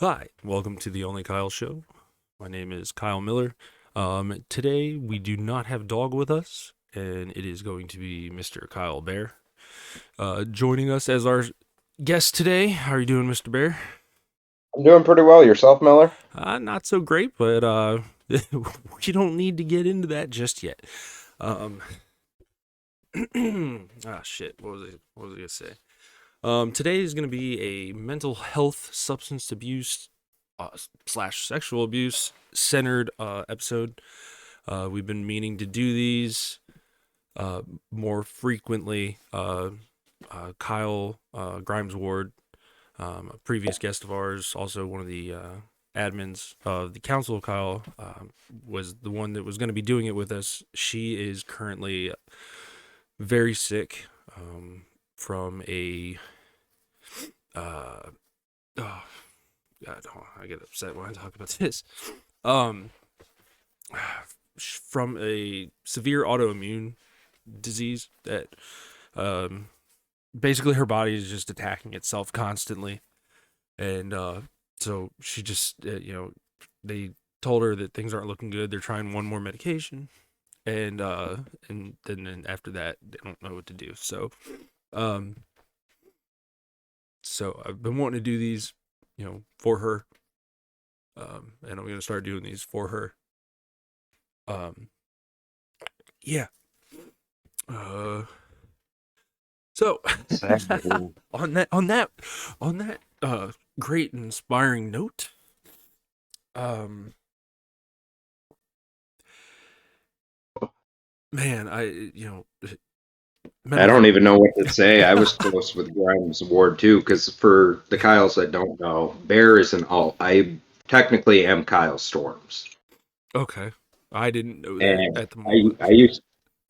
Hi, welcome to the Only Kyle Show. My name is Kyle Miller. Today we do not have Dog with us, and it is going to be Mr. Kyle Bear. Joining us as our guest today. How are you doing, Mr. Bear? I'm doing pretty well. Yourself, Miller? Not so great, but we don't need to get into that just yet. Um, shit. What was I gonna say? Today is gonna be a mental health, substance abuse, slash sexual abuse centered episode. We've been meaning to do these more frequently. Kyle Grimes Ward, a previous guest of ours, also one of the admins of the Council of Kyle, was the one that was going to be doing it with us. She is currently very sick from a. Oh, God, I get upset when I talk about this. Um, from a severe autoimmune disease that um, basically her body is just attacking itself constantly, and so she just they told her that things aren't looking good. They're trying one more medication, and then after that they don't know what to do. Um, so I've been wanting to do these, for her, and I'm gonna start doing these for her. Um, yeah. Uh, So Exactly. on that great inspiring note, um man, I mental don't health. even know what to say. I was close with Grimes Ward too, because for the Kyles that don't know, Bear is an alt. I technically am Kyle Storms, Okay. I didn't know that and at the I moment. I used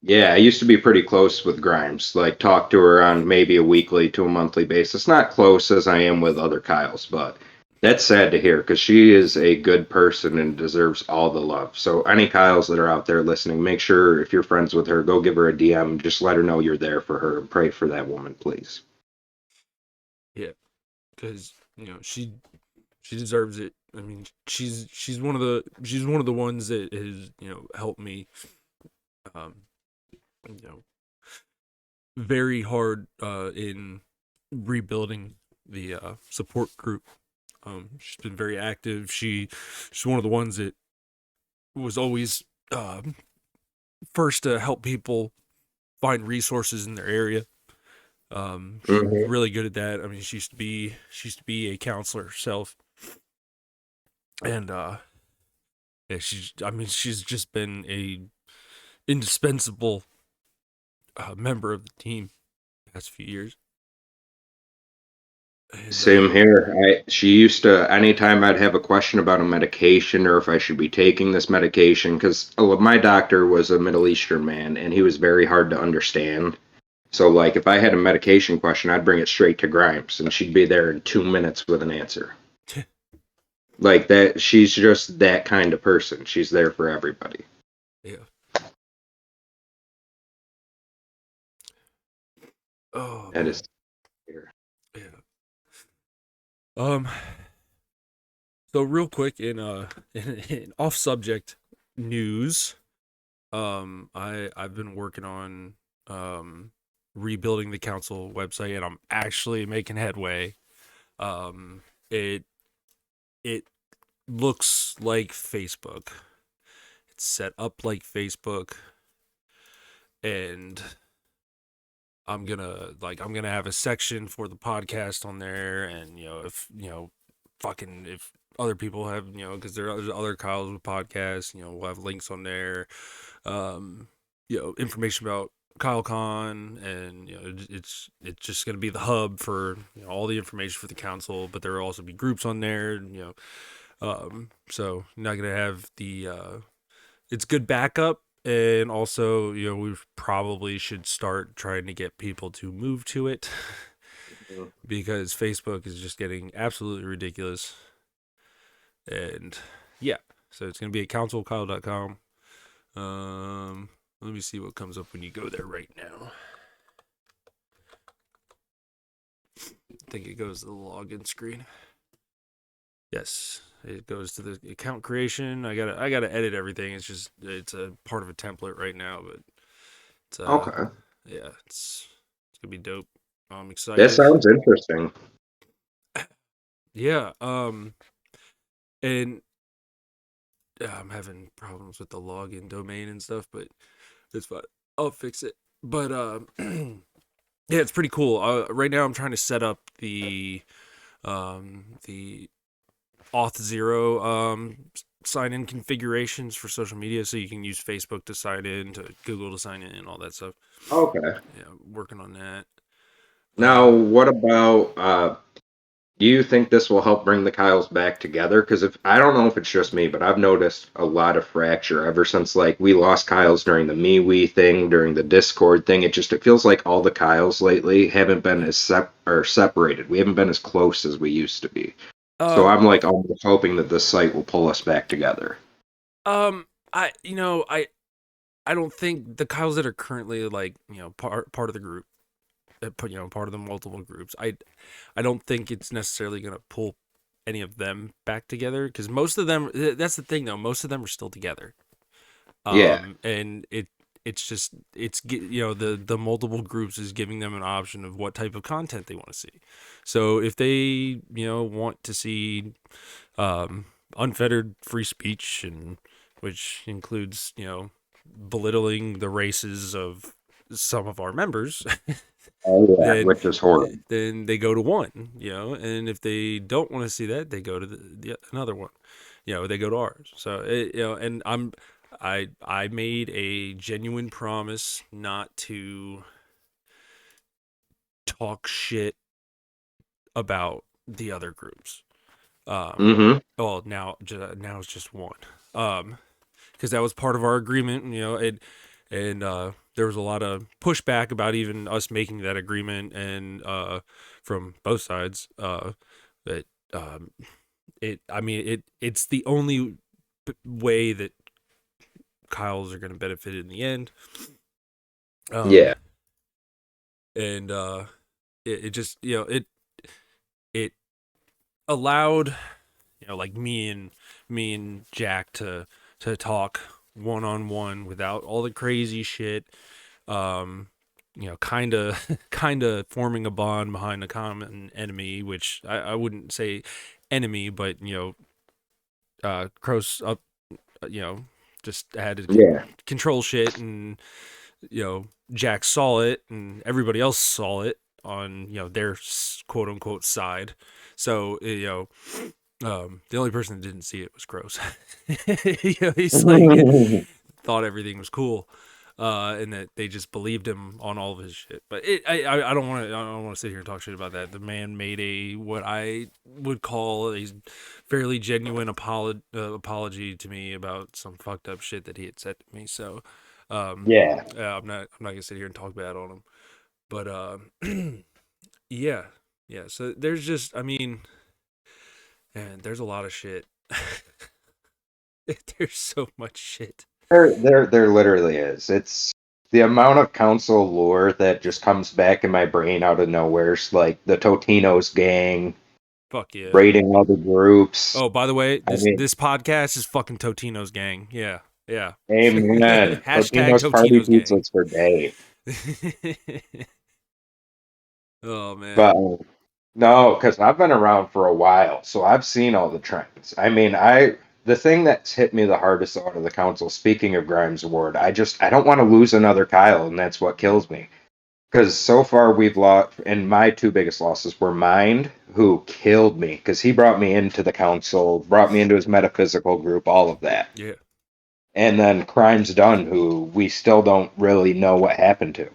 yeah I used to be pretty close with Grimes. Like talk to her on maybe a weekly to a monthly basis. Not close as I am with other Kyles, but that's sad to hear because she is a good person and deserves all the love. So any Kyles that are out there listening, make sure if you're friends with her, go give her a DM. Just let her know you're there for her and pray for that woman, please. Yeah, because she deserves it. I mean, she's one of the ones that has helped me, um you know very hard in rebuilding the support group. She's been very active. She's one of the ones that was always uh, first to help people find resources in their area. She's Hmm. really good at that. I mean, she used to be a counselor herself, and yeah, she's just been a indispensable member of the team the past few years. And Same here. She used to anytime I'd have a question about a medication or if I should be taking this medication, because my doctor was a Middle Eastern man and he was very hard to understand. So like if I had a medication question, I'd bring it straight to Grimes and she'd be there in 2 minutes with an answer. Like that, she's just that kind of person. She's there for everybody. yeah. Oh That is man. Yeah. Um. So real quick in off subject news, I've been working on rebuilding the council website, and I'm actually making headway. Um, it it looks like Facebook. It's set up like Facebook, and I'm gonna have a section for the podcast on there, and if fucking if other people have because there's other Kyles with podcasts, we'll have links on there, um, information about KyleCon, and it's just gonna be the hub for all the information for the council, but there will also be groups on there, so you're not gonna have the it's good backup. And also, we probably should start trying to get people to move to it because Facebook is just getting absolutely ridiculous. And yeah, so it's going to be at councilkyle.com. Let me see what comes up when you go there right now. I think it goes to the login screen. Yes, it goes to the account creation. I gotta edit everything. It's a part of a template right now, but it's Okay. yeah, it's gonna be dope. I'm That excited. sounds interesting. Yeah. And I'm having problems with the login domain and stuff, but it's fine. I'll fix it. But yeah, it's pretty cool. Right now, I'm trying to set up the Auth0 sign in configurations for social media, so you can use Facebook to sign in, to Google to sign in, and all that stuff. Okay. Yeah, working on that. Now, Um, what about do you think this will help bring the Kyles back together? Because if I don't know if it's just me, but I've noticed a lot of fracture ever since like we lost Kyles during the MeWe thing, during the Discord thing. It feels like all the Kyles lately haven't been as separated. We haven't been as close as we used to be. So um, I'm like almost hoping that this site will pull us back together. um, I don't think the Kyles that are currently, like, part of the group, part of the multiple groups. I don't think it's necessarily gonna pull any of them back together, because most of them. That's the thing, though. Most of them are still together. Yeah. And it's just the multiple groups is giving them an option of what type of content they want to see. So if they want to see unfettered free speech, and which includes belittling the races of some of our members, Oh yeah, then which is horrible. they go to one, and if they don't want to see that, they go to the another one, they go to ours. So and I made a genuine promise not to talk shit about the other groups. um Mm-hmm. well, now it's just one, because that was part of our agreement, and there was a lot of pushback about even us making that agreement, and from both sides, that it's the only way that Kyles are going to benefit in the end. um Yeah. and it just it allowed, like, me and Jack to talk one on one without all the crazy shit. um kind of kind of forming a bond behind a common enemy, which I wouldn't say enemy, but Crows up, you know just had to Yeah. control shit, and Jack saw it, and everybody else saw it on their quote unquote side. So the only person that didn't see it was Crows. He's like, thought everything was cool, and that they just believed him on all of his shit. But I don't want to sit here and talk shit about that. The man made a what I would call a fairly genuine apology to me about some fucked up shit that he had said to me. So, Yeah. I'm not gonna sit here and talk bad on him. But yeah, yeah. So there's just, I mean, man, there's a lot of shit. There's so much shit. There literally is. It's the amount of council lore that just comes back in my brain out of nowhere. It's like the Totinos gang Fuck yeah. raiding other groups. Oh, by the way, I this mean, this podcast is fucking Totino's gang. Yeah, yeah. amen. Hashtag Totino's party Totino's gang. pizzas for day. Oh man. But no, because I've been around for a while, so I've seen all the trends. I mean, the thing that's hit me the hardest out of the council, speaking of Grimes Award, I don't want to lose another Kyle, and that's what kills me. Because so far we've lost, and my two biggest losses were Mind, who killed me because he brought me into the council, brought me into his metaphysical group, all of that. Yeah. And then Crimes Done, who we still don't really know what happened to.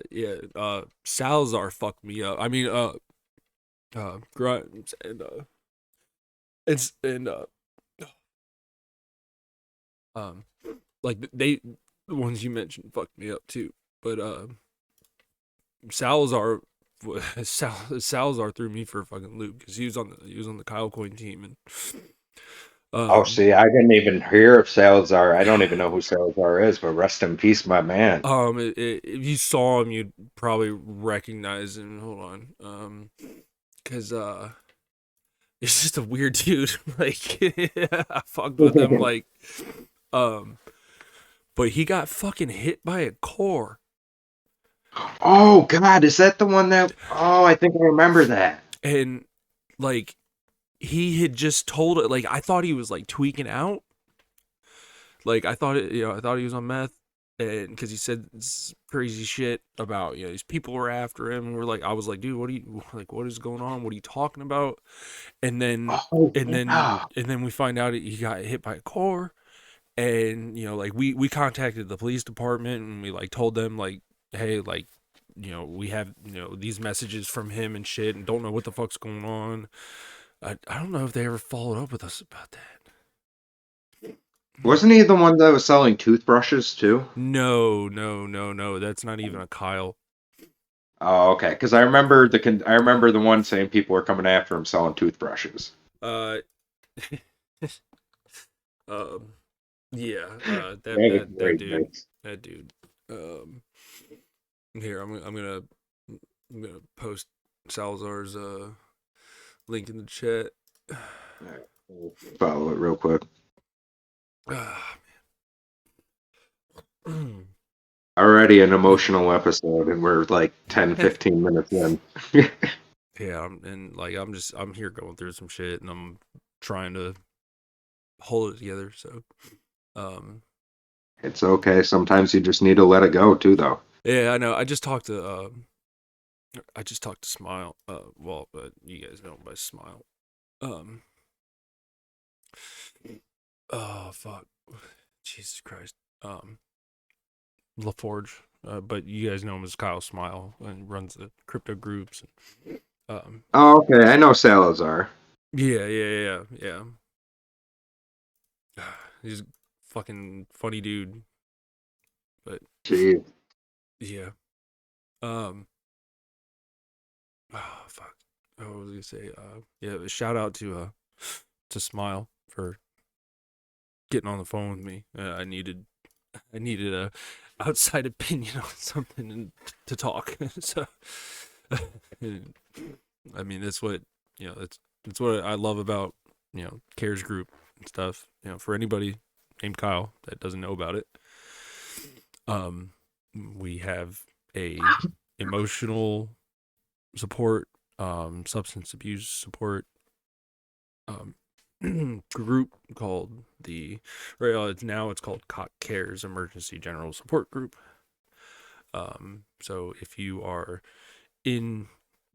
Yeah. Salazar fucked me up. I mean, Grimes and um like the ones you mentioned fucked me up too. But Salazar Salazar threw me for a fucking loop, because he was on the Kyle Coin team, and Oh, um see, I didn't even hear of Salazar. I don't even know who Salazar is, but rest in peace, my man. if you saw him, you'd probably recognize him. Hold on. Because It's just a weird dude. Like I fucked with him um but he got fucking hit by a car. Oh God, is that the one that? Oh, I think I remember that. And like he had just told it, like I thought he was like tweaking out. Like I thought it, I thought he was on meth, and because he said crazy shit about these people were after him, and we're like, I was like, dude, what are you like? What is going on? What are you talking about? And then Oh and then yeah. and then we find out he got hit by a car, and like we contacted the police department, and we like told them like, hey, like we have these messages from him and shit, and don't know what the fuck's going on. I don't know if they ever followed up with us about that. Wasn't he the one that was selling toothbrushes too? No, no, no, no. That's not even a Kyle. Oh, okay. Because I remember the one saying people were coming after him selling toothbrushes. Uh, um, yeah. That That was that that great, dude. mix. That dude. Um, here I'm gonna post Salazar's link in the chat. All right, we'll follow it real quick. Ah, Already an emotional episode, and we're like 10, man. 15 minutes in. Yeah, and like I'm here going through some shit, and I'm trying to hold it together. So, um, It's okay. Sometimes you just need to let it go too, though. yeah, I know. I just talked to Smile. Well, you guys know him by Smile. Um, oh fuck, Jesus Christ. LaForge. But you guys know him as Kyle Smile and runs the crypto groups. Um, Oh, okay. I know Salazar. yeah, yeah, yeah, yeah. He's a fucking funny dude. But Gee, yeah. Um, oh fuck. Oh, what was I gonna say? Yeah. Shout out to Smile for getting on the phone with me. I needed a outside opinion on something to talk. So, I mean, that's what that's what I love about Cares Group and stuff. For anybody named Kyle that doesn't know about it, um, we have a emotional support, substance abuse support, um, group called the right now it's called Cock Cares Emergency General Support Group. So if you are in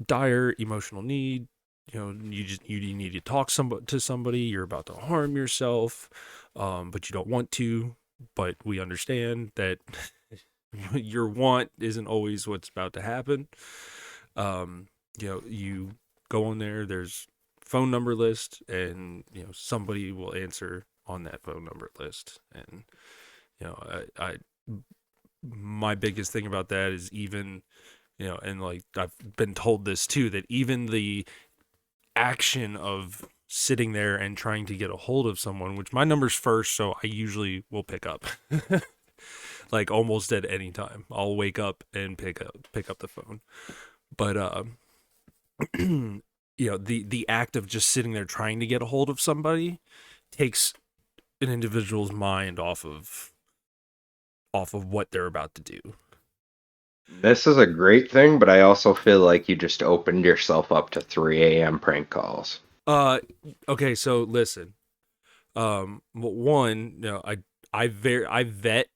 dire emotional need, you need to talk to somebody, you're about to harm yourself, but you don't want to, but we understand that your want isn't always what's about to happen. You go on there, there's phone number list, and somebody will answer on that phone number list. And I my biggest thing about that is, even and like I've been told this too, that even the action of sitting there and trying to get a hold of someone, which my number's first, so I usually will pick up. Like almost at any time, I'll wake up and pick up the phone. But the act of just sitting there trying to get a hold of somebody takes an individual's mind off of what they're about to do. this is a great thing, but I also feel like you just opened yourself up to 3 a.m. prank calls. Uh, okay, so listen. One, I vet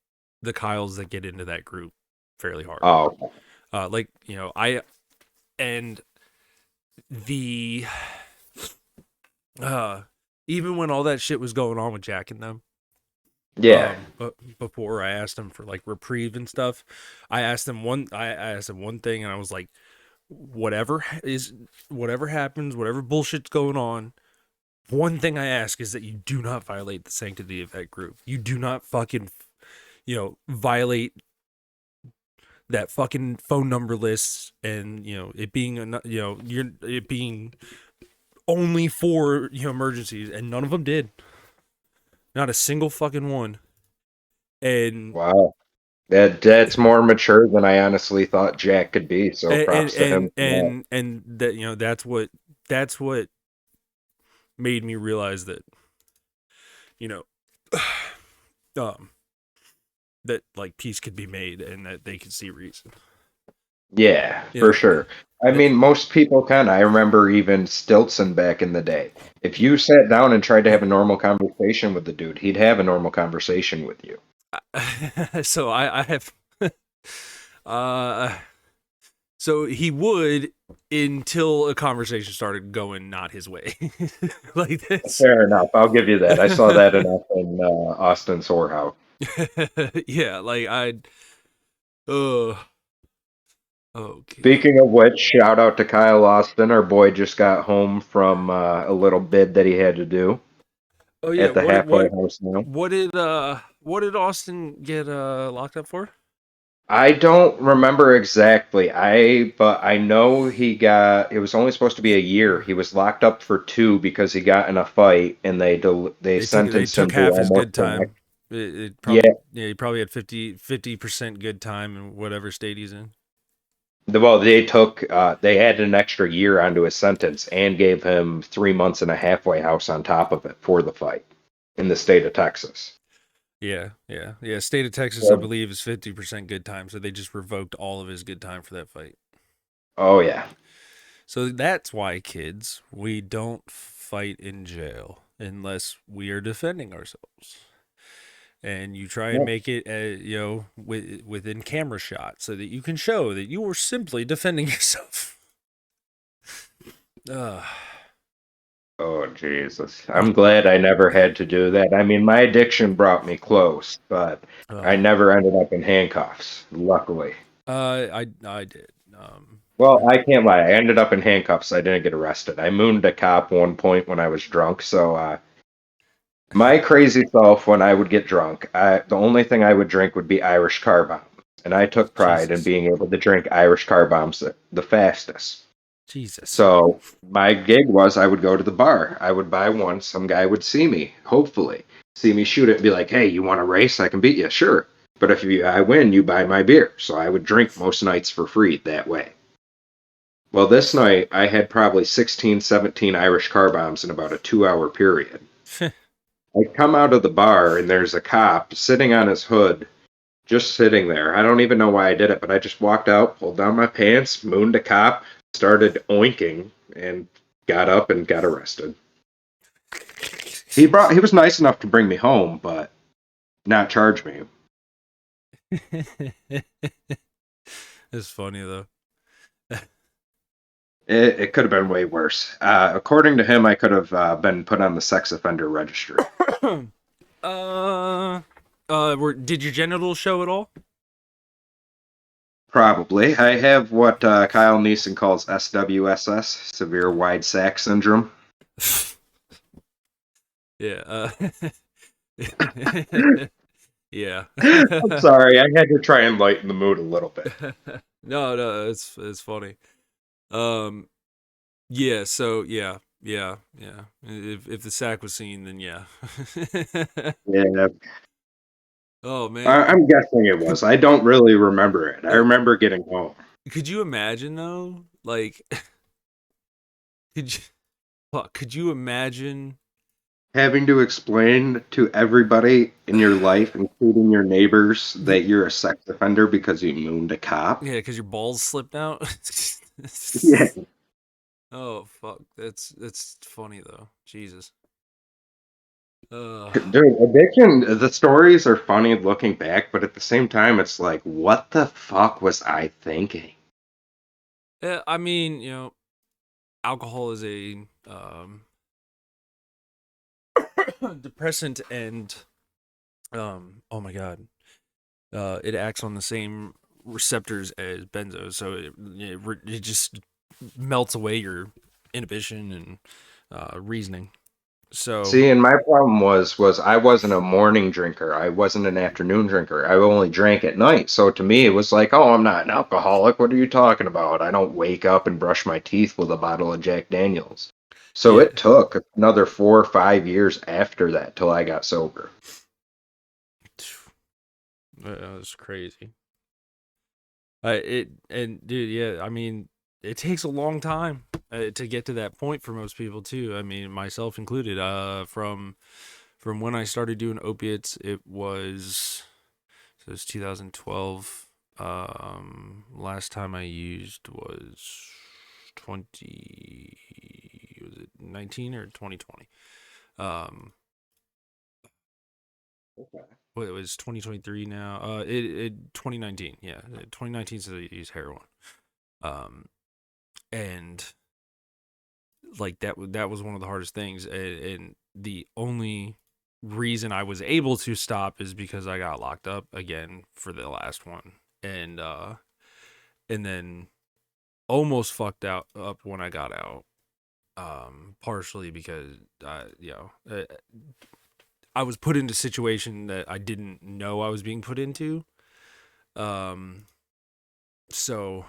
the Kyles that get into that group fairly hard. Oh, Like I and the uh even when all that shit was going on with Jack and them, yeah. but before I asked him for like reprieve and stuff, I asked him one thing, and I was like, whatever happens, whatever bullshit's going on, one thing I ask is that you do not violate the sanctity of that group. You do not fucking violate that fucking phone number list, and it being you're it being only for emergencies, and none of them did, not a single fucking one. And Wow. That's more mature than I honestly thought Jack could be. So and props to him for that. and that that's what made me realize that, you know, um, that like peace could be made and that they could see reason. Yeah, You for know, sure. I that, mean, most people can. I remember even Stilson back in the day. If you sat down and tried to have a normal conversation with the dude, he'd have a normal conversation with you. so I have, uh, so he would until a conversation started going not his way, like this. Fair enough. I'll give you that. I saw that enough in Austin's whorehouse. Yeah, like I'd, uh, okay. Speaking of which, shout out to Kyle Austin. Our boy just got home from a little bid that he had to do Oh yeah, at the halfway house now. what did Austin get locked up for? I don't remember exactly. But I know he got. It was only supposed to be a year. He was locked up for 2 because he got in a fight, and they They sentenced took him to half his good almost an. time. It Yeah. probably yeah, he probably had 50% good time in whatever state he's in. Well, they added an extra year onto his sentence and gave him 3 months in a halfway house on top of it for the fight in the state of Texas. Yeah, yeah, yeah. State of Texas, I So, believe, is 50% good time, so they just revoked all of his good time for that fight. oh yeah. So that's why, kids, we don't fight in jail unless we are defending ourselves. And you try and Yep. make it, within camera shot so that you can show that you were simply defending yourself. Uh, Oh Jesus. I'm glad I never had to do that. I mean, my addiction brought me close, but I uh, never ended up in handcuffs, luckily. I did. Well, I can't lie. I ended up in handcuffs. I didn't get arrested. I mooned a cop one point when I was drunk, so my crazy self, when I would get drunk, the only thing I would drink would be Irish car bombs. And I took pride in Jesus, being able to drink Irish car bombs the fastest. Jesus. So my gig was I would go to the bar. I would buy one. Some guy would see me, hopefully, see me shoot it and be like, hey, you want to race? I can beat you. Sure. But if I win, you buy my beer. So I would drink most nights for free that way. Well, this night I had probably 16, 17 Irish car bombs in about a 2 hour period. I come out of the bar and there's a cop sitting on his hood, just sitting there. I don't even know why I did it, but I just walked out, pulled down my pants, mooned a cop, started oinking, and got up and got arrested. He was nice enough to bring me home, but not charge me. It's funny though. It could have been way worse. According to him, I could have been put on the sex offender registry. uh, did your genitals show at all? Probably. I have what Kyle Neeson calls SWSS, severe wide sack syndrome. Yeah. Yeah. I'm sorry, I had to try and lighten the mood a little bit. No, no, it's funny. Um, yeah. So yeah, yeah, yeah. If the sack was seen, then yeah. Yeah, Oh man, I'm guessing it was. could I don't really remember it. I uh, remember getting home. could you imagine though? Like, could you could you imagine? Having to explain to everybody in your life, including your neighbors, that you're a sex offender because you mooned a cop. Yeah, because your balls slipped out. Yeah. Oh fuck, that's funny though. Jesus. Uh, Dude, addiction, the stories are funny looking back, but at the same time, it's like, what the fuck was I thinking? yeah, I mean, alcohol is a depressant and oh my god, it acts on the same receptors as benzos, so it just melts away your inhibition and reasoning. So See, and my problem was I wasn't a morning drinker. I wasn't an afternoon drinker. I only drank at night. So to me, it was like, oh, I'm not an alcoholic. What are you talking about? I don't wake up and brush my teeth with a bottle of Jack Daniels. So yeah, it took another 4 or 5 years after that till I got sober. that's crazy. It and dude, yeah, I mean, it takes a long time. to get to that point for most people too. I mean, myself included. From when I started doing opiates, so it's 2012. Last time I used was 20, was it 19 or 2020? Um, Okay. well, it was 2023 now. It 2019. Yeah, 2019 said I used heroin. Um, and like that was one of the hardest things, and the only reason I was able to stop is because I got locked up again for the last one, and then almost fucked out up when I got out. Partially because I was put into a situation that I didn't know I was being put into. Um, so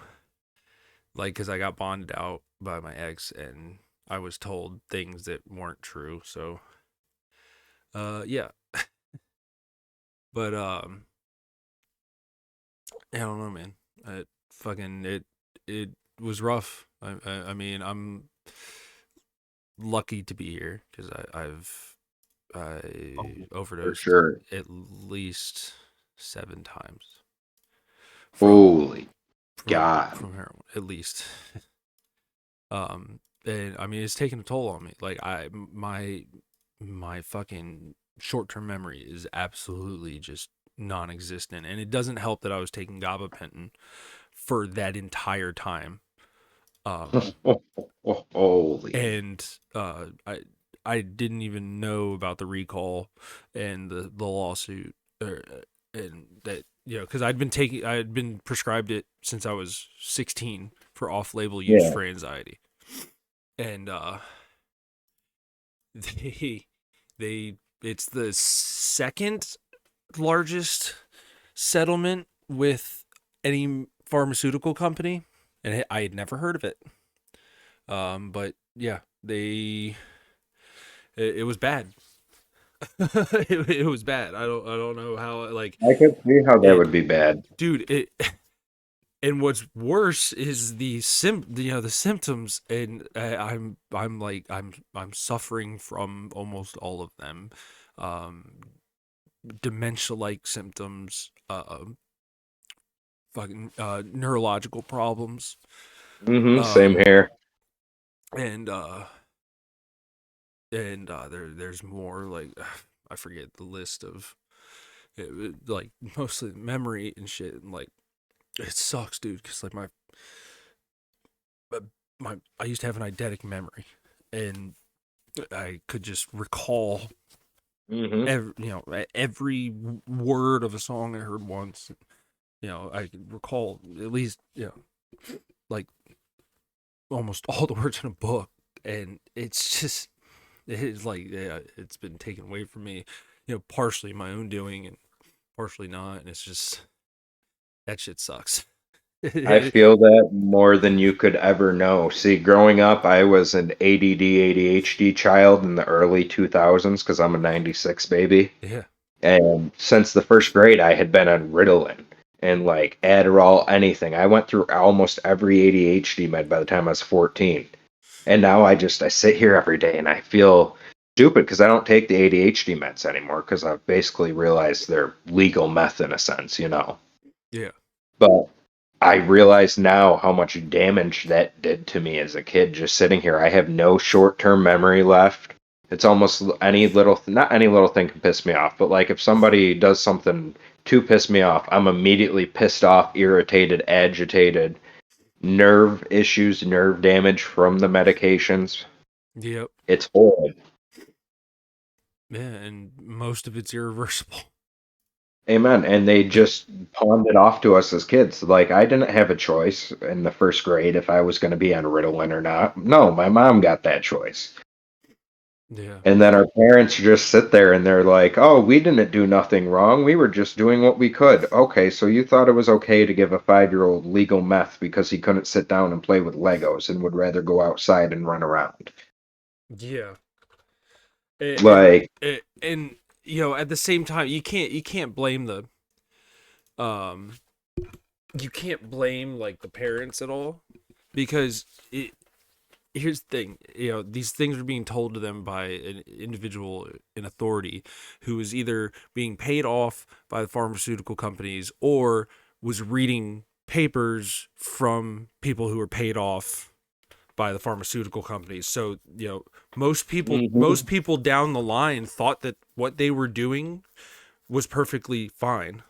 like, because I got bonded out by my ex, and I was told things that weren't true. So, yeah, but I don't know, man. It was rough. I mean, I'm lucky to be here because Oh, I for overdosed sure. at least 7 times from Holy God. heroin, at least. And I mean, it's taken a toll on me. Like my fucking short term memory is absolutely just non-existent, and it doesn't help that I was taking gabapentin for that entire time. Um, Holy. and I didn't even know about the recall and the lawsuit, and that, because I had been prescribed it since I was 16 for off-label use Yeah. for anxiety, and they they it's the second largest settlement with any pharmaceutical company, and I had never heard of it. But yeah, it was bad. It was bad. I don't know how, like, I could see how that it, would be bad. dude. It and what's worse is the symptoms, and I'm suffering from almost all of them. Um, Dementia like symptoms, fucking neurological problems, Same um, here. and there's more, like, I forget the list of like mostly memory and shit, and like it sucks, dude, because like uh, my I used to have an eidetic memory, and I could just recall hmm every word of a song I heard once. I could recall at least, like almost all the words in a book, and it's just, it's like, yeah, it's been taken away from me, partially my own doing and partially not, and it's just, that shit sucks. I feel that more than you could ever know. See, growing up, I was an ADD, ADHD child in the early 2000s because I'm a 96 baby. Yeah, And since the first grade, I had been on Ritalin and like Adderall, anything. I went through almost every ADHD med by the time I was 14. And now I sit here every day and I feel stupid because I don't take the ADHD meds anymore because I've basically realized they're legal meth in a sense. yeah, But I realize now how much damage that did to me as a kid just sitting here. I have no short-term memory left. It's almost any little, not any little thing can piss me off, but like if somebody does something to piss me off, I'm immediately pissed off, irritated, agitated, nerve issues, nerve damage from the medications. yep, It's horrible. yeah, and most of it's irreversible. Amen. And they just pawned it off to us as kids. Like, I didn't have a choice in the first grade if I was going to be on Ritalin or not. No, my mom got that choice. Yeah, And then our parents just sit there and they're like, oh, we didn't do nothing wrong. We were just doing what we could. Okay, so you thought it was okay to give a 5-year-old legal meth because he couldn't sit down and play with Legos and would rather go outside and run around. yeah, Like, and at the same time, you can't blame um you can't blame like the parents at all, because here's the thing, these things are being told to them by an individual in authority who is either being paid off by the pharmaceutical companies or was reading papers from people who were paid off by the pharmaceutical companies. So, most Hmm. people down the line thought that what they were doing was perfectly fine.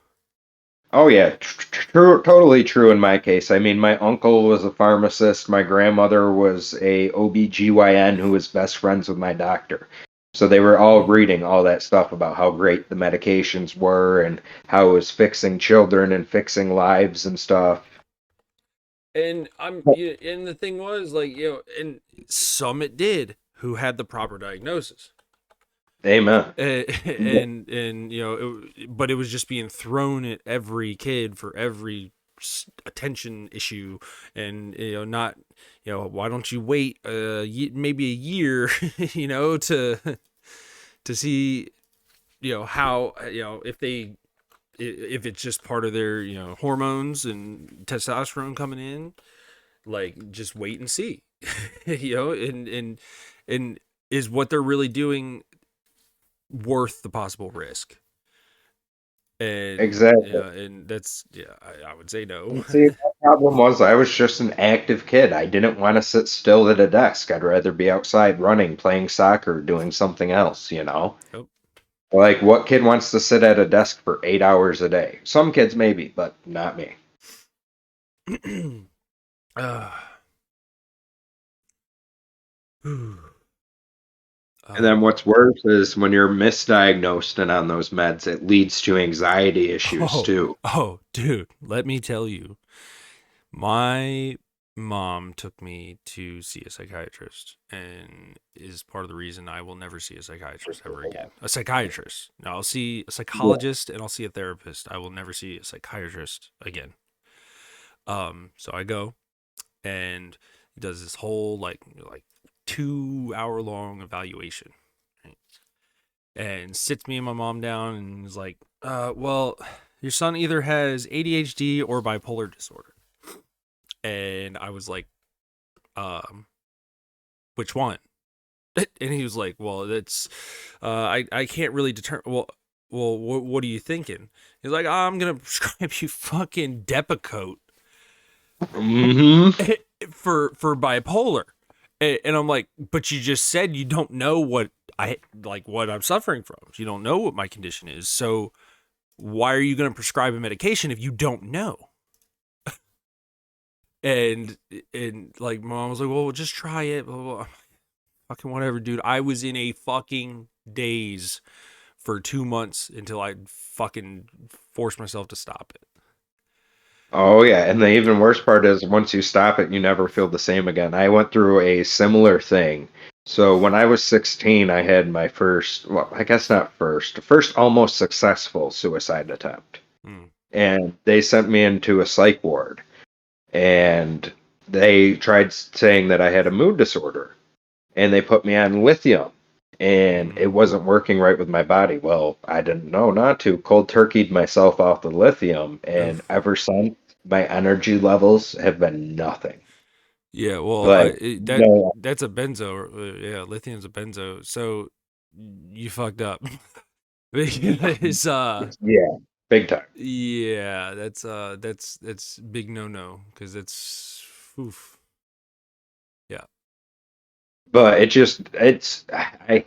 Oh yeah, true, totally true in my case. I mean, my uncle was a pharmacist. My grandmother was a OB/GYN who was best friends with my doctor. So they were all Mm. reading all that stuff about how great the medications were and how it was fixing children and fixing lives and stuff. And the thing was, like, and some it did who had the proper diagnosis. Amen. And but it was just being thrown at every kid for every attention issue. And not, why don't you wait maybe a year to see how, if it's just part of their hormones and testosterone coming in. Like, just wait and see. And is what they're really doing worth the possible risk? And Exactly. and that's, yeah, I would say no. And see, my problem was I was just an active kid. I didn't want to sit still at a desk. I'd rather be outside running, playing soccer, doing something else. Nope. Like, what kid wants to sit at a desk for 8 hours a day? Some kids maybe, but not me. uh, And then um what's worse is when you're misdiagnosed and on those meds, it leads to anxiety issues oh, too. dude, let me tell you, my mom took me to see a psychiatrist, and is part of the reason I will never see a psychiatrist ever again. A psychiatrist. Now, I'll see a Yeah. psychologist and I'll see a therapist. I will never see a psychiatrist again. So I go, and he does this whole, like 2 hour long evaluation, right? And sits me and my mom down and is like, well, your son either has ADHD or bipolar disorder. And I was like, um, which one? And he was like, well, that's, I can't really determine. Well, what are you thinking? He's like, I'm gonna prescribe you fucking Depakote Hmm. for bipolar. And I'm like, but you just said you don't know what I'm suffering from. You don't know what my condition is. So why are you going to prescribe a medication if you don't know? And and like, mom was like, well, just try it. Blah, blah, blah. Fucking whatever, dude. I was in a fucking daze for 2 months until I fucking forced myself to stop it. Oh yeah, and the even worse part is once you stop it, you never feel the same again. I went through a similar thing. So when I was 16, I had my first, well, I guess not first almost successful suicide attempt. Mm. And they sent me into a psych ward. And they tried saying that I had a mood disorder, and they put me on lithium, and it Mm. wasn't working right with my body. Well, I didn't know not to. Cold turkeyed myself off the lithium, and Oof. ever since, my energy levels have been nothing. Yeah, well, Like, no, that's a benzo. Yeah, lithium's a benzo. So you fucked up. Because yeah, big time. yeah, that's big no no, because it's oof. Yeah. But I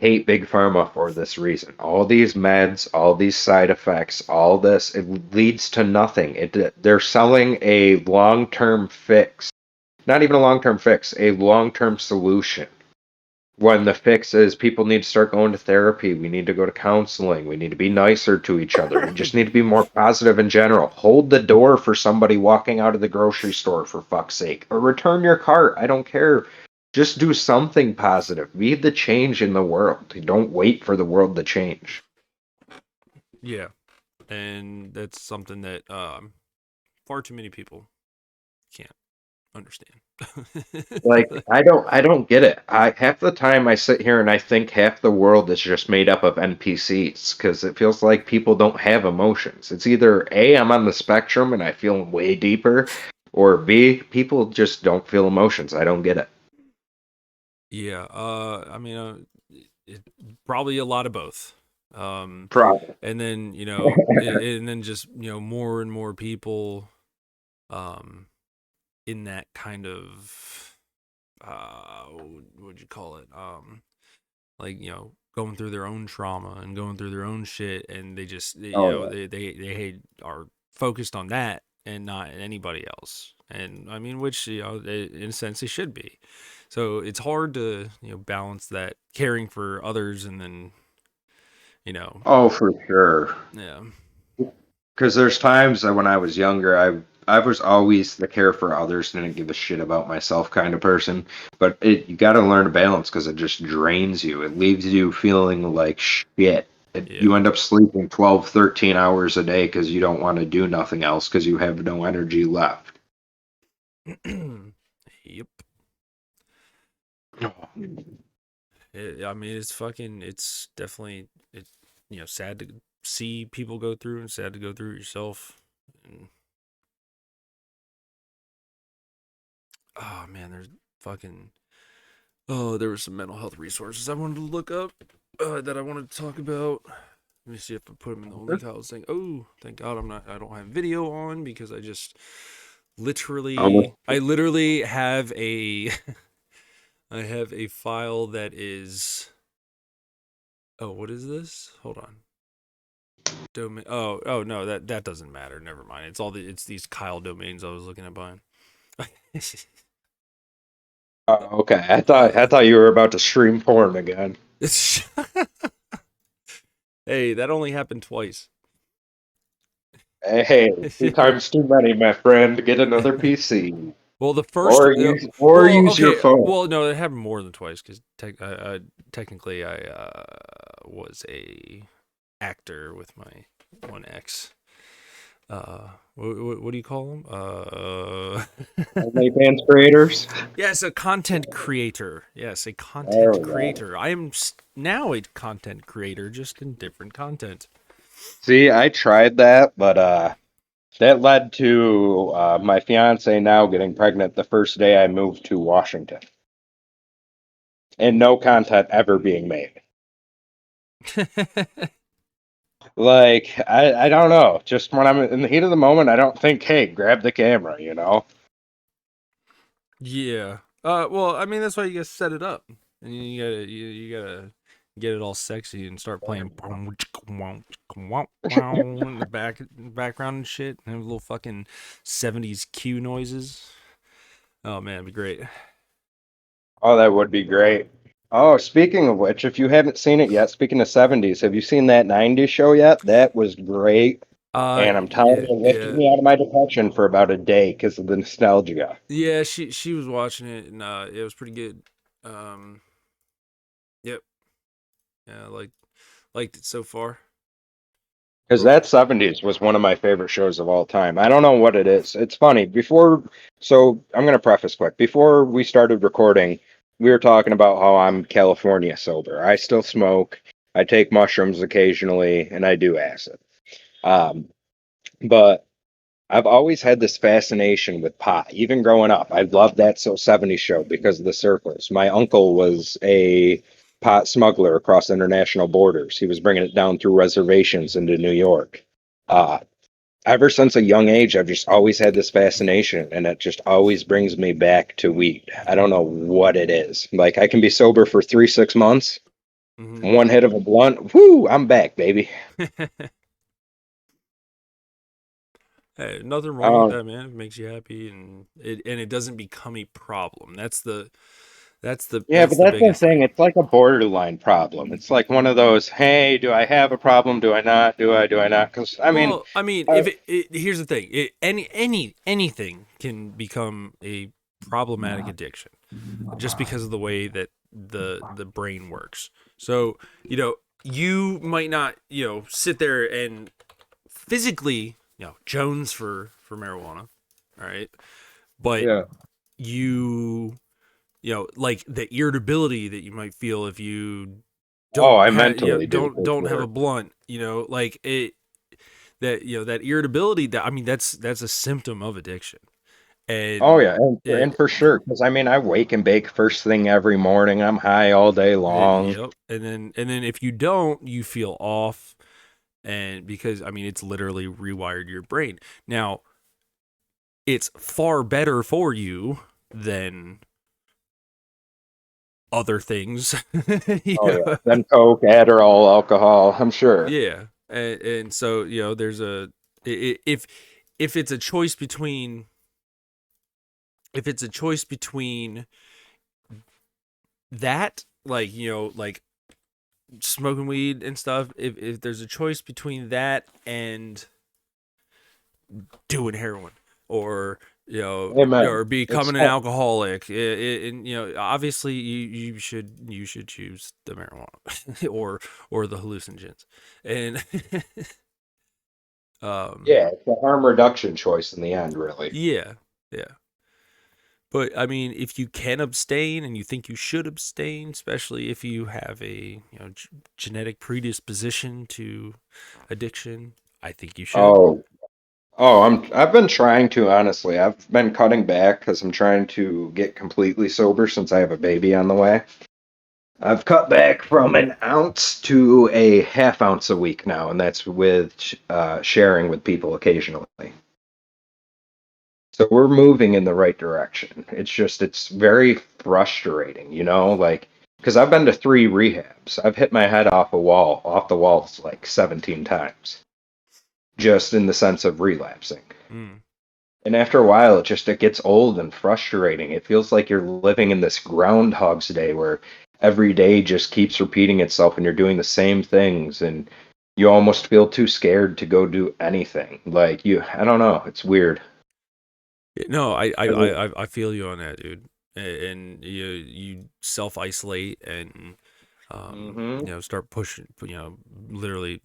hate Big Pharma for this reason. All these meds, all these side effects, all this, it leads to nothing. They're selling a long-term fix, not even a long-term fix, a long-term solution. When the fix is people need to start going to therapy, we need to go to counseling, we need to be nicer to each other, we just need to be more positive in general. Hold the door for somebody walking out of the grocery store for fuck's sake, or return your cart. I don't care. Just do something positive. Be the change in the world. Don't wait for the world to change. Yeah, and that's something that far too many people can't understand. Like I don't get it. I half the time I sit here and I think half the world is just made up of NPCs because it feels like people don't have emotions. It's either A, I'm on the spectrum and I feel way deeper, or B, people just don't feel emotions. I don't get it. Yeah. I mean, it, probably a lot of both. Um, Probably. and then and then just more and more people, um, in that kind of what would you call it? Like going through their own trauma and going through their own shit, and they just Oh yeah. are focused on that and not anybody else. And I mean, which in a sense they should be. So it's hard to balance that caring for others and then you know Oh, for sure. yeah. Because there's times that when I was younger, I was always the care for others, didn't give a shit about myself kind of person. But you got to learn to balance because it just drains you. It leaves you feeling like shit. You Yeah. end up sleeping 12, 13 hours a day because you don't want to do nothing else because you have no energy left. Yep. I mean, it's definitely sad to see people go through and sad to go through it yourself. And oh man, there's fucking there were some mental health resources I wanted to look up that I wanted to talk about. Let me see if I put them in the link. I was saying, oh, thank God I don't have video on because I literally have a I have a file that is, oh, what is this? Hold on. Domain. Oh no, that doesn't matter. Never mind. It's these Kyle domains I was looking at buying. Okay, uh, I thought you were about to stream porn again. it's hey, that only happened twice. Hey, two times too many, my friend. Get another PC Well, the first, or well, use your okay, phone. well, no, it happened more than twice because technically I was a actor with my one ex. What do you call them? OnlyFans creators. Yes, a content creator. Yes, a There content we go. creator. I am now a content creator, just in different content. See, I tried that, but that led to my fiance now getting pregnant the first day I moved to Washington, and no content ever being made. Like I don't know. Just when I'm in the heat of the moment, I don't think, hey, grab the camera, you know? Yeah. Well, I mean that's why you gotta set it up, and you gotta get it all sexy and start playing in the background and shit, and have little fucking 70s cue noises. Oh man, it'd be great. Oh, that would be great. Oh, speaking of which, if you haven't seen it yet, speaking of 70s, have you seen that 90s show yet? That was great. And I'm telling Yeah, you, it lifted yeah, me out of my depression for about a day because of the nostalgia. yeah. She was watching it, and it was pretty good. Um, yep. Yeah, liked it so far. Because Ro- that 70s was one of my favorite shows of all time. I don't know what it is. It's funny. So I'm going to preface quick. Before we started recording, we were talking about how I'm California sober. I still smoke, I take mushrooms occasionally, and I do acid. Um, but I've always had this fascination with pot, even growing up. I loved that So 70s show because of the circles. My uncle was a pot smuggler across international borders. He was bringing it down through reservations into New York. Uh, Ever since a young age, I've just always had this fascination, and it just always brings me back to weed. I don't know what it is. Like, I can be sober for 3, 6 months, mhm. one hit of a blunt, whoo, I'm back, baby. Hey, nothing wrong with Um, that, man. It makes you happy, and it doesn't become a problem. Yeah, That's but the that's the biggest thing. thing. It's like a borderline problem. It's like one of those, hey, do I have a problem? Do I not? Do I not? Because I mean, Well, I mean, uh, if here's the thing, anything can become a problematic addiction just because of the way that the brain works. So you might not sit there and physically Jones for marijuana, all right, but yeah. like the irritability that you might feel if you Oh, don't I have mentally do for don't have a sure. blunt, like it that that irritability, that I mean that's a symptom of addiction. Oh And yeah, it, and for sure, because I mean, I wake and bake first thing every morning. I'm high all day long. yep. And then if you don't, you feel off, and because I mean it's literally rewired your brain. Now, it's far better for you than other things. you Oh yeah, know? then Coke, Adderall, alcohol. I'm sure. Yeah. And so, there's if it's a choice between if it's a choice between that, like, like smoking weed and stuff, if there's a choice between that and doing heroin, or Amen. or It's becoming an alcoholic, and obviously you should choose the marijuana or the hallucinogens. And um yeah, it's a harm reduction choice in the end, really. yeah, yeah. But I mean, if you can abstain and you think you should abstain, especially if you have a genetic predisposition to addiction, I think you should. Oh, I've been trying to honestly. I've been cutting back because I'm trying to get completely sober since I have a baby on the way. I've cut back from an ounce to a half ounce a week now, and that's with sharing with people occasionally. So we're moving in the right direction. It's just, it's very frustrating, like, because I've been to 3 rehabs. I've hit my head off the walls like 17 times, just in the sense of relapsing. Mm. And after a while, it gets old and frustrating. It feels like you're living in this Groundhog's Day where every day just keeps repeating itself and you're doing the same things and you almost feel too scared to go do anything. I don't know. It's weird. No, I, I, I mean, I feel you on that, dude. And you self isolate and hmm start pushing, literally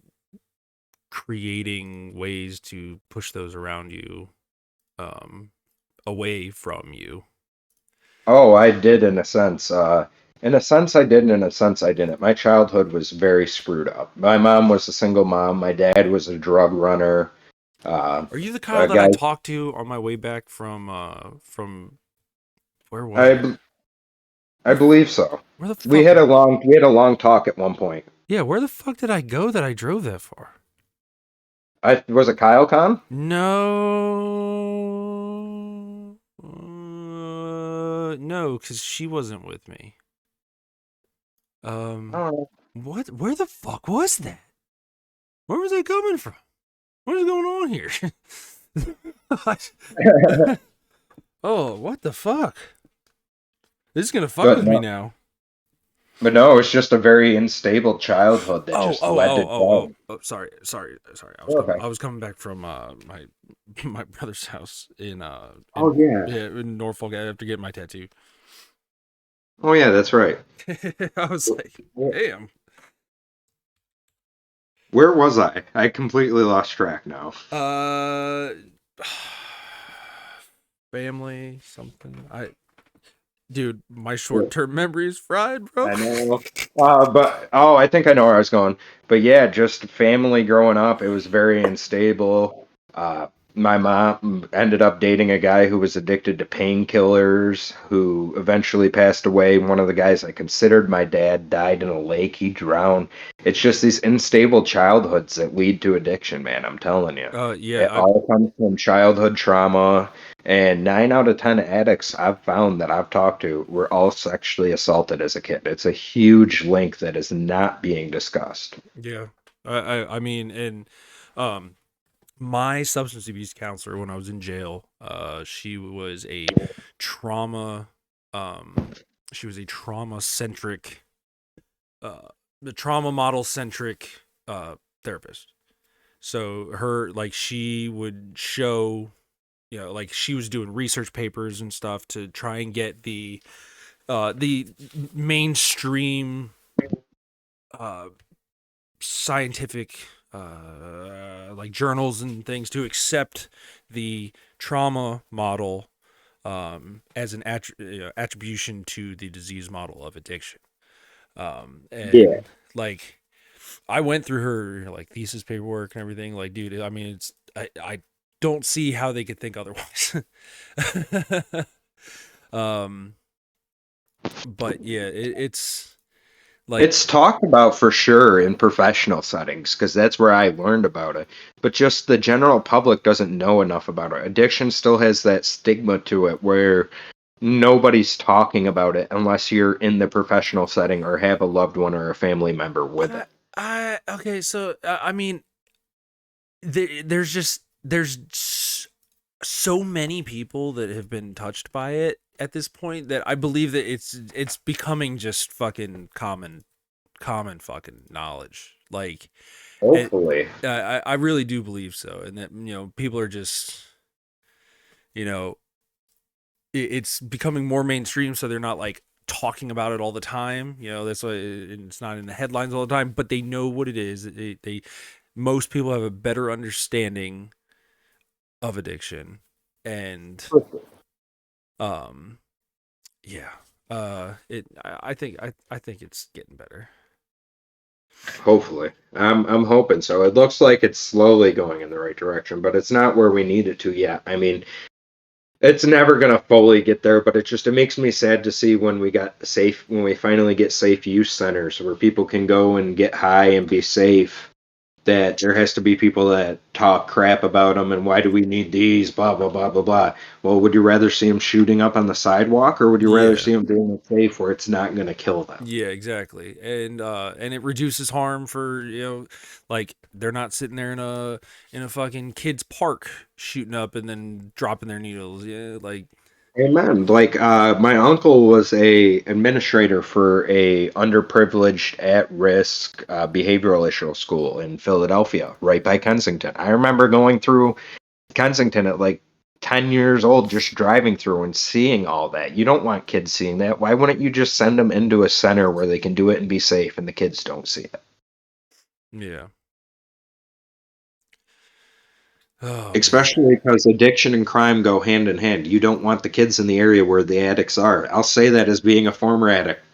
creating ways to push those around you, um, away from you. Oh, I did in a sense. In a sense, I did, and in a sense, I didn't. My childhood was very screwed up. My mom was a single mom. My dad was a drug runner. Uh, Are you the Kyle a that I guy. talked to on my way back from where was I it? b- I believe so. Where the fuck? We had a long talk at one point. Yeah, where the fuck did I go that I drove that far? I was it Kyle Con? No, no, because she wasn't with me. Um, Oh. what? Where the fuck was that? Where was I coming from? What is going on here? Oh, what the fuck? This is gonna fuck but with me no, now. but no, it's just a very unstable childhood that Oh, just oh, led oh, to oh, oh, drugs. oh. Sorry. I was coming. Okay. I was coming back from my my brother's house Oh in yeah. yeah, in Norfolk after getting my tattoo. Oh yeah, that's right. I was like, Where, damn. where was I? I completely lost track now. Uh, family something. Dude, my short term memory is fried, bro. I know. I think I know where I was going. But yeah, just family growing up, it was very unstable. Uh, my mom ended up dating a guy who was addicted to painkillers, who eventually passed away. One of the guys I considered my dad died in a lake. He drowned. It's just these unstable childhoods that lead to addiction, man. I'm telling you. Yeah, It all comes from childhood trauma, and 9 out of 10 addicts I've found that I've talked to were all sexually assaulted as a kid. It's a huge link that is not being discussed. yeah. I mean, and um, my substance abuse counselor when I was in jail, she was a trauma, um, she was a trauma centric, the trauma model centric therapist. So like she would show, like she was doing research papers and stuff to try and get the mainstream uh scientific like journals and things to accept the trauma model as an attribution to the disease model of addiction. Yeah. And like I went through her like thesis paperwork and everything. Like, dude, I mean, it's I don't see how they could think otherwise. um, but yeah, it's like, It's talked about for sure in professional settings because that's where I learned about it. But just the general public doesn't know enough about it. Addiction still has that stigma to it where nobody's talking about it unless you're in the professional setting or have a loved one or a family member with I, it. okay, so I mean, so many people that have been touched by it at this point that I believe that it's becoming just fucking common fucking knowledge. Like it, Hopefully. I really do believe so, and that people are just it's becoming more mainstream, so they're not like talking about it all the time. That's why it's not in the headlines all the time, but they know what it is. They most people have a better understanding of addiction, and um yeah, I think it's getting better. Hopefully. I'm hoping so. It looks like it's slowly going in the right direction, but it's not where we need it to yet. I mean, it's never gonna fully get there, but it makes me sad to see when we finally get safe use centers where people can go and get high and be safe. That there has to be people that talk crap about them and why do we need these, blah blah blah blah blah. Well, would you rather see them shooting up on the sidewalk, or would you rather Yeah. see them doing it safe where it's not gonna kill them? Yeah, exactly. And it reduces harm for, like they're not sitting there in a fucking kids park shooting up and then dropping their needles. Yeah, like Amen. Like my uncle was a administrator for a underprivileged, at-risk behavioral issue school in Philadelphia, right by Kensington. I remember going through Kensington at like 10 years old, just driving through and seeing all that. You don't want kids seeing that. Why wouldn't you just send them into a center where they can do it and be safe, and the kids don't see it? yeah. Oh man. Especially because addiction and crime go hand in hand. You don't want the kids in the area where the addicts are. I'll say that as being a former addict.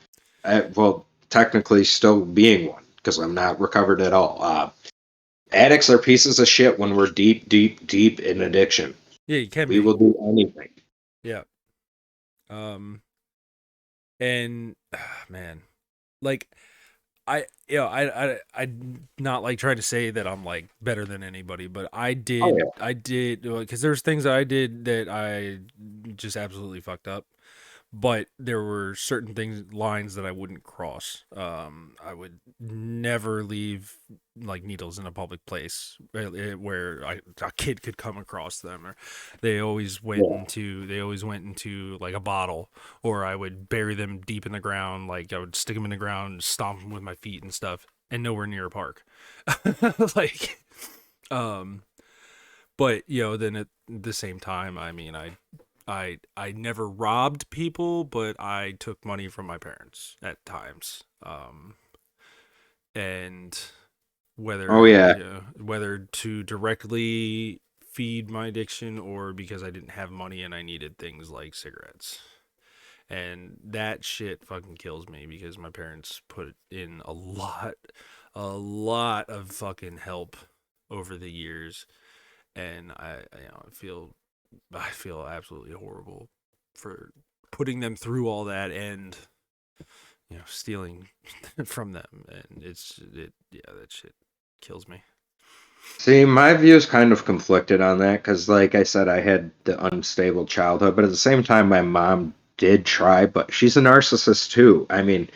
Well, technically still being one because I'm not recovered at all. Addicts are pieces of shit when we're deep, deep, deep in addiction. Yeah, you can We be. will do anything. Yeah. Um and man, like I not like trying to say that I'm like better than anybody, but Oh yeah. I did because there's things that I did that I just absolutely fucked up, but there were certain things lines that I wouldn't cross. I would never leave like needles in a public place where a kid could come across them, or Yeah. they always went into like a bottle, or I would bury them deep in the ground, like I would stick them in the ground, stomp them with my feet and stuff, and nowhere near a park. like um but then at the same time, I mean, I never robbed people, but I took money from my parents at times. And Oh whether yeah. whether to directly feed my addiction or because I didn't have money and I needed things like cigarettes. And that shit fucking kills me because my parents put in a lot of fucking help over the years, and I feel absolutely horrible for putting them through all that and stealing from them, and that shit kills me. See, my view is kind of conflicted on that because, like I said, I had the unstable childhood, but at the same time, my mom did try, but she's a narcissist too. I mean,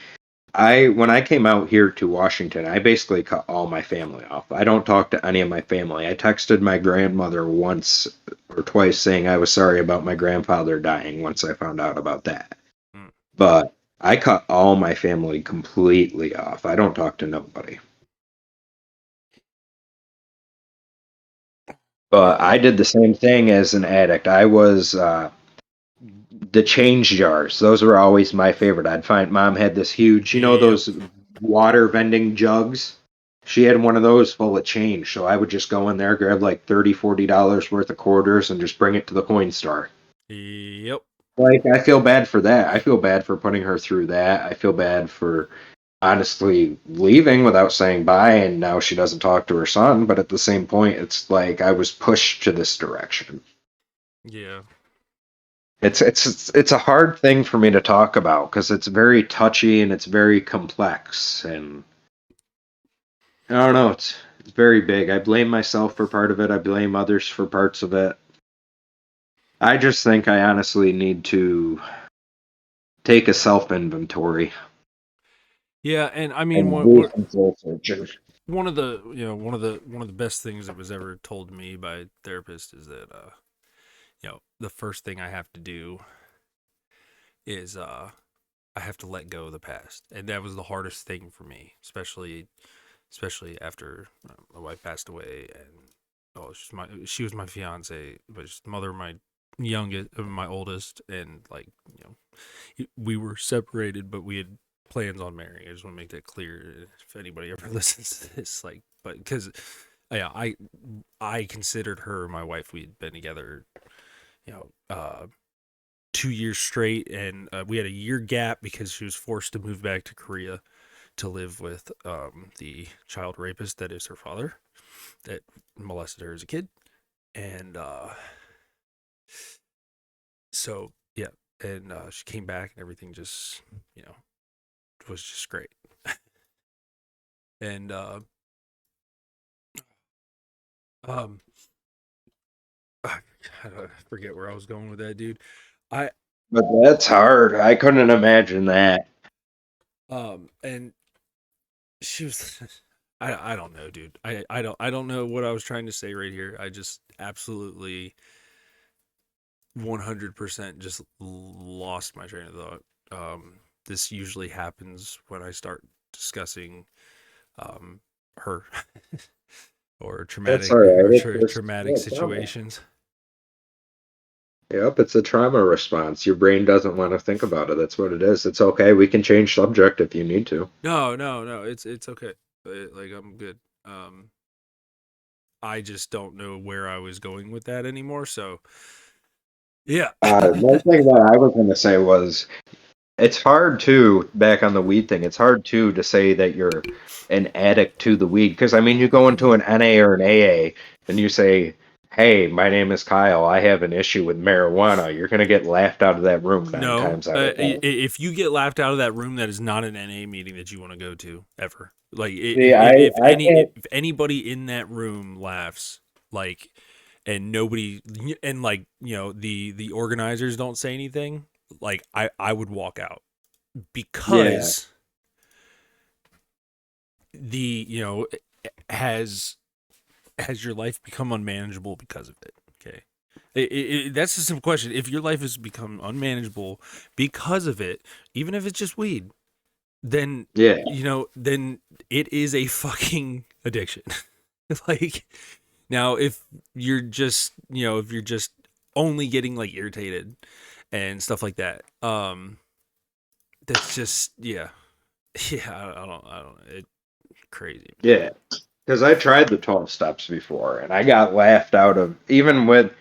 I when I came out here to Washington, I basically cut all my family off. I don't talk to any of my family. I texted my grandmother once or twice saying I was sorry about my grandfather dying once I found out about that. Mm. But I cut all my family completely off. I don't talk to nobody. Yeah, But I did the same thing as an addict. I was the change jars. Those were always my favorite. I'd find mom had this huge, yep. those water vending jugs. She had one of those full of change. So I would just go in there, grab like $30, $40 worth of quarters and just bring it to the coin store. Yep. Like I feel bad for that. I feel bad for putting her through that. I feel bad for honestly leaving without saying bye, and now she doesn't talk to her son. But at the same point, it's like I was pushed to this direction. Yeah. It's a hard thing for me to talk about because it's very touchy and it's very complex, and I don't know. It's very big. I blame myself for part of it. I blame others for parts of it. I just think I honestly need to take a self inventory Yeah, and I mean, and do some soul searching. one of the one of the best things that was ever told to me by a therapist is that the first thing I have to do is I have to let go of the past, and that was the hardest thing for me, especially after my wife passed away, and she was my fiance, but she's the mother of my my oldest, and like we were separated, but we had plans on marrying. I just want to make that clear if anybody ever listens to this, like, but because yeah, I considered her my wife. We had been together, you know, 2 years straight, and we had a year gap because she was forced to move back to Korea to live with the child rapist that is her father that molested her as a kid, and so yeah, and she came back and everything just was just great, and um I forget where I was going with that, dude. I But that's hard. I couldn't imagine that. and she was I don't know, dude. I don't know what I was trying to say right here. I just absolutely 100% just lost my train of thought. This usually happens when I start discussing her or That's all right. It's just traumatic yeah, trauma. situations. Yep, it's a trauma response. Your brain doesn't want to think about it. That's what it is. It's okay. We can change subject if you need to. No, no, no. It's okay. Like I'm good. Um, I just don't know where I was going with that anymore. So yeah. One thing that I was going to say was it's hard too, back on the weed thing, it's hard too to say that you're an addict to the weed. Because, I mean, you go into an NA or an AA and you say, hey, my name is Kyle. I have an issue with marijuana. You're going to get laughed out of that room nine No, times out of 10. if you get laughed out of that room, that is not an NA meeting that you want to go to ever. Like See, I can't. if anybody in that room laughs, like, and nobody, and like the organizers don't say anything, like I would walk out Yeah, because the has has your life become unmanageable because of it? Okay. That's a simple question. If your life has become unmanageable because of it, even if it's just weed, then yeah, then it is a fucking addiction. Like now, if you're just only getting like irritated and stuff like that, that's just yeah. I don't know. It's crazy, man. yeah. Because I tried the 12 steps before and I got laughed out of, even with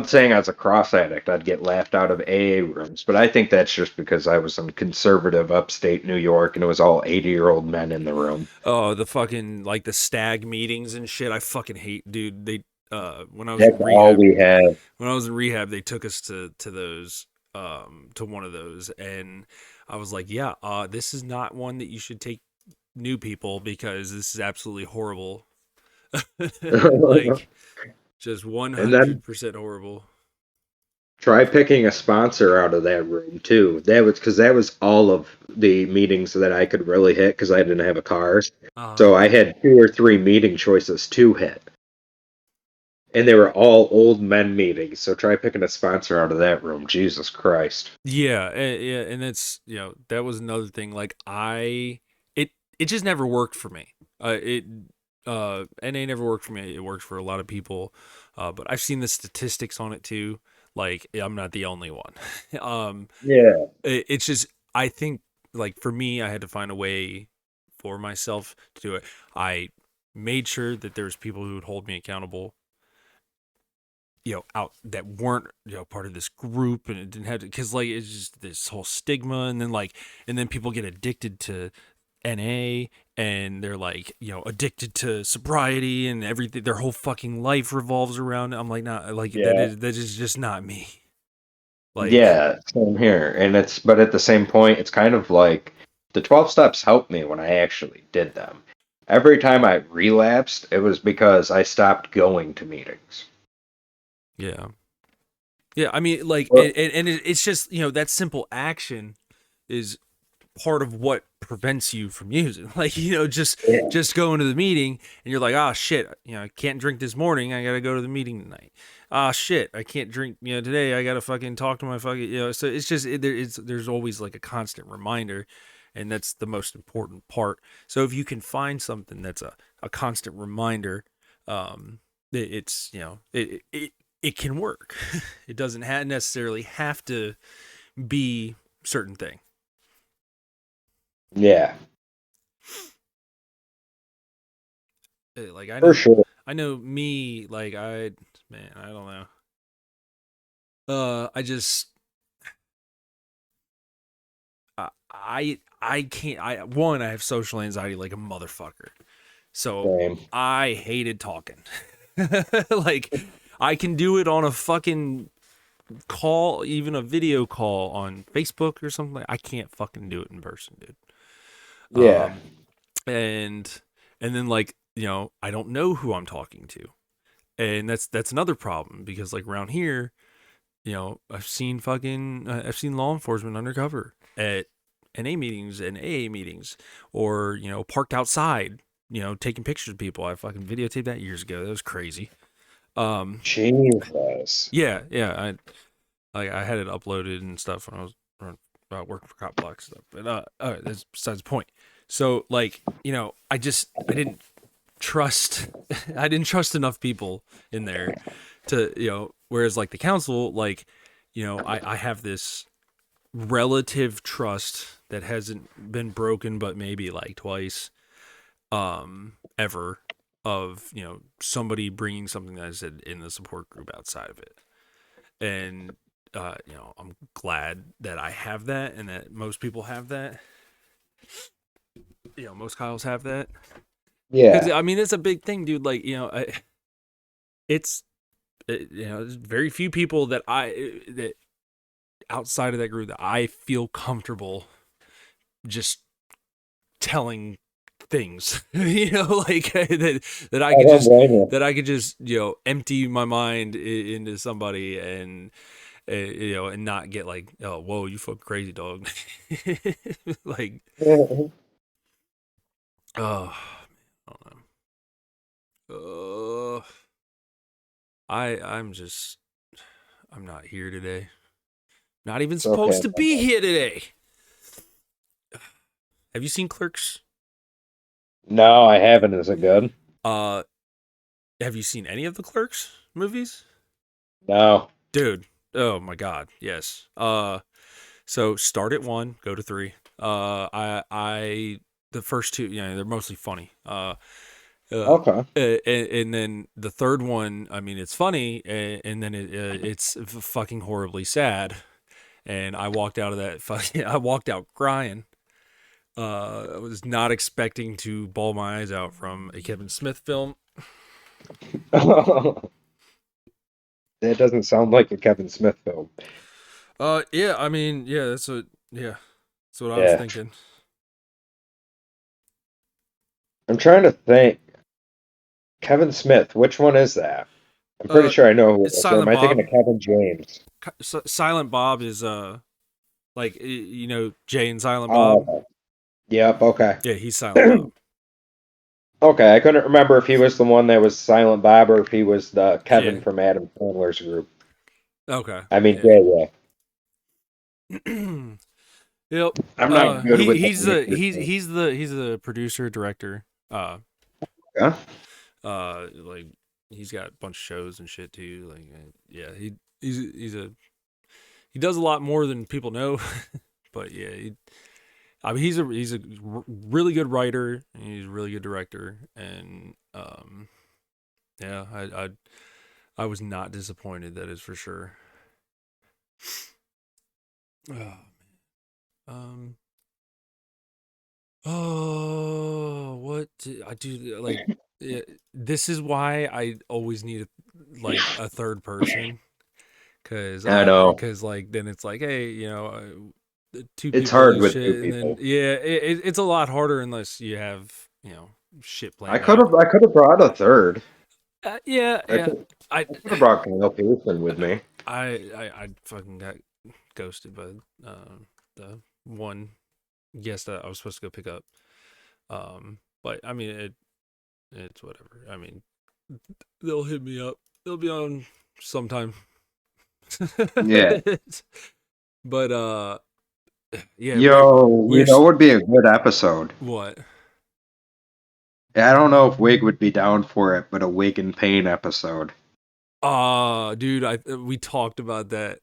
saying I was a cross addict, I'd get laughed out of AA rooms. But I think that's just because I was in conservative upstate New York and it was all 80-year-old men in the room. Oh, the fucking like the stag meetings and shit. I fucking hate, dude. They when I was in That's all rehab, we had. they took us to those to one of those, and I was like, yeah, this is not one that you should take new people because this is absolutely horrible. Like just And then 100% horrible. try picking a sponsor out of that room too. That was because that was all of the meetings that I could really hit because I didn't have a car. Uh So I had two or three meeting choices to hit. And they were all old men meetings. So try picking a sponsor out of that room. Jesus Christ. Yeah, yeah, and that's that was another thing. Like it just never worked for me. It NA never worked for me. It works for a lot of people, but I've seen the statistics on it too. Like I'm not the only one. um, Yeah. it's just I think like for me, I had to find a way for myself to do it. I made sure that there's people who would hold me accountable out that weren't part of this group, and it didn't have to, because like it's just this whole stigma, and then people get addicted to NA, and they're like addicted to sobriety and everything. Their whole fucking life revolves around it. I'm like, not like Yeah. that is just not me. Like, Yeah, same here. But at the same point, it's kind of like the 12 steps helped me when I actually did them. Every time I relapsed, it was because I stopped going to meetings. yeah. Yeah, I mean, like, Well, it's just that simple action is part of what prevents you from using. Like, yeah. just going to the meeting, and you're like, ah, shit, I can't drink this morning. I gotta go to the meeting tonight. Ah, shit, I can't drink, today. I gotta fucking talk to my fucking, So it's just there's always like a constant reminder, and that's the most important part. So if you can find something that's a constant reminder, it's it can work. It doesn't necessarily have to be certain thing. Yeah, Like for sure. I know me. Like man, I don't know. I just, I can't. I have social anxiety like a motherfucker. So Same. I hated talking. Like, I can do it on a fucking call, even a video call on Facebook or something. I can't fucking do it in person, dude. Yeah. Um, and then like I don't know who I'm talking to, and that's another problem, because like around here, I've seen law enforcement undercover at NA meetings and AA meetings, or parked outside, taking pictures of people. I fucking videotaped that years ago. That was crazy. Um, Jesus. yeah. I had it uploaded and stuff when I was working for Cop Block stuff. But that's besides the point. So like I didn't trust I didn't trust enough people in there to whereas like the council, like I have this relative trust that hasn't been broken but maybe like twice ever, of somebody bringing something that I said in the support group outside of it. And I'm glad that I have that, and that most people have that. Most Kyles have that, because Yeah. I mean it's a big thing, dude. Like it's there's very few people that outside of that group that I feel comfortable just telling things, like that I I could don't just blame you. empty my mind into somebody, and and not get like, oh, whoa, you fucking crazy, dog. Like, oh, I don't know. I'm just, I'm not here today. Not even It's okay. supposed to be here today. Have you seen Clerks? No, I haven't. Is it good? Uh, have you seen any of the Clerks movies? No. Dude, oh my god, yes. So start at 1, go to 3. The first two, they're mostly funny. Uh, Okay. and then the third one, I mean, it's funny, and then it's fucking horribly sad. And I walked out of that fucking, I walked out crying. I was not expecting to bawl my eyes out from a Kevin Smith film. That doesn't sound like a Kevin Smith film. Yeah, I mean, yeah, that's what I was Yeah. thinking. I'm trying to think. Kevin Smith, which one is that? I'm pretty Uh, sure I know who it it's is. Or am Silent I thinking Bob. of Kevin James? Silent Bob is like Jay and Silent Oh, Bob. okay. Yep, okay. Yeah, he's Silent Bob. Okay, I couldn't remember if he was the one that was Silent Bob or if he was the Yeah. Kevin from Adam Sandler's group. Okay. I mean, Yeah. yeah, yeah. Yep. I'm not good with the actors. He's the producer director. Yeah. Like he's got a bunch of shows and shit too. Like yeah, he does a lot more than people know. But yeah, I mean he's a really good writer, and he's a really good director, and yeah, I was not disappointed. That is for sure. Oh, um. Oh, what I do like? This is why I always need like a third person, I know. cause like then it's like, hey, two It's people hard do with two shit, and then people. yeah, it's a lot harder unless you have shit I planned could out. have I could have brought a third. Yeah, I yeah. could I I could have brought Kyle Pearson with me. I fucking got ghosted by the one guest that I was supposed to go pick up. But I mean it's whatever. I mean they'll hit me up. They'll be on sometime. Yeah. But yeah, Yo, we're would be a good episode. what? I don't know if Wig would be down for it, but a Wig and Pain episode. Dude, we talked about that.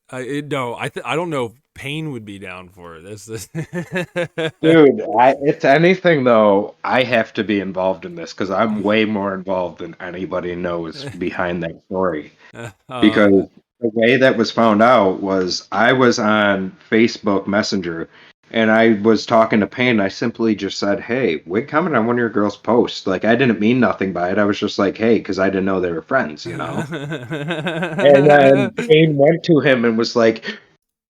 No, I don't know if Payne would be down for it. That's the Dude, it's anything though, I have to be involved in this because I'm way more involved than anybody knows behind that story. uh Because the way that was found out was I was on Facebook Messenger and I was talking to Payne. I simply just said, "Hey, Wig comment on one of your girls' posts." Like I didn't mean nothing by it. I was just like, "Hey," because I didn't know they were friends. And then Payne went to him and was like,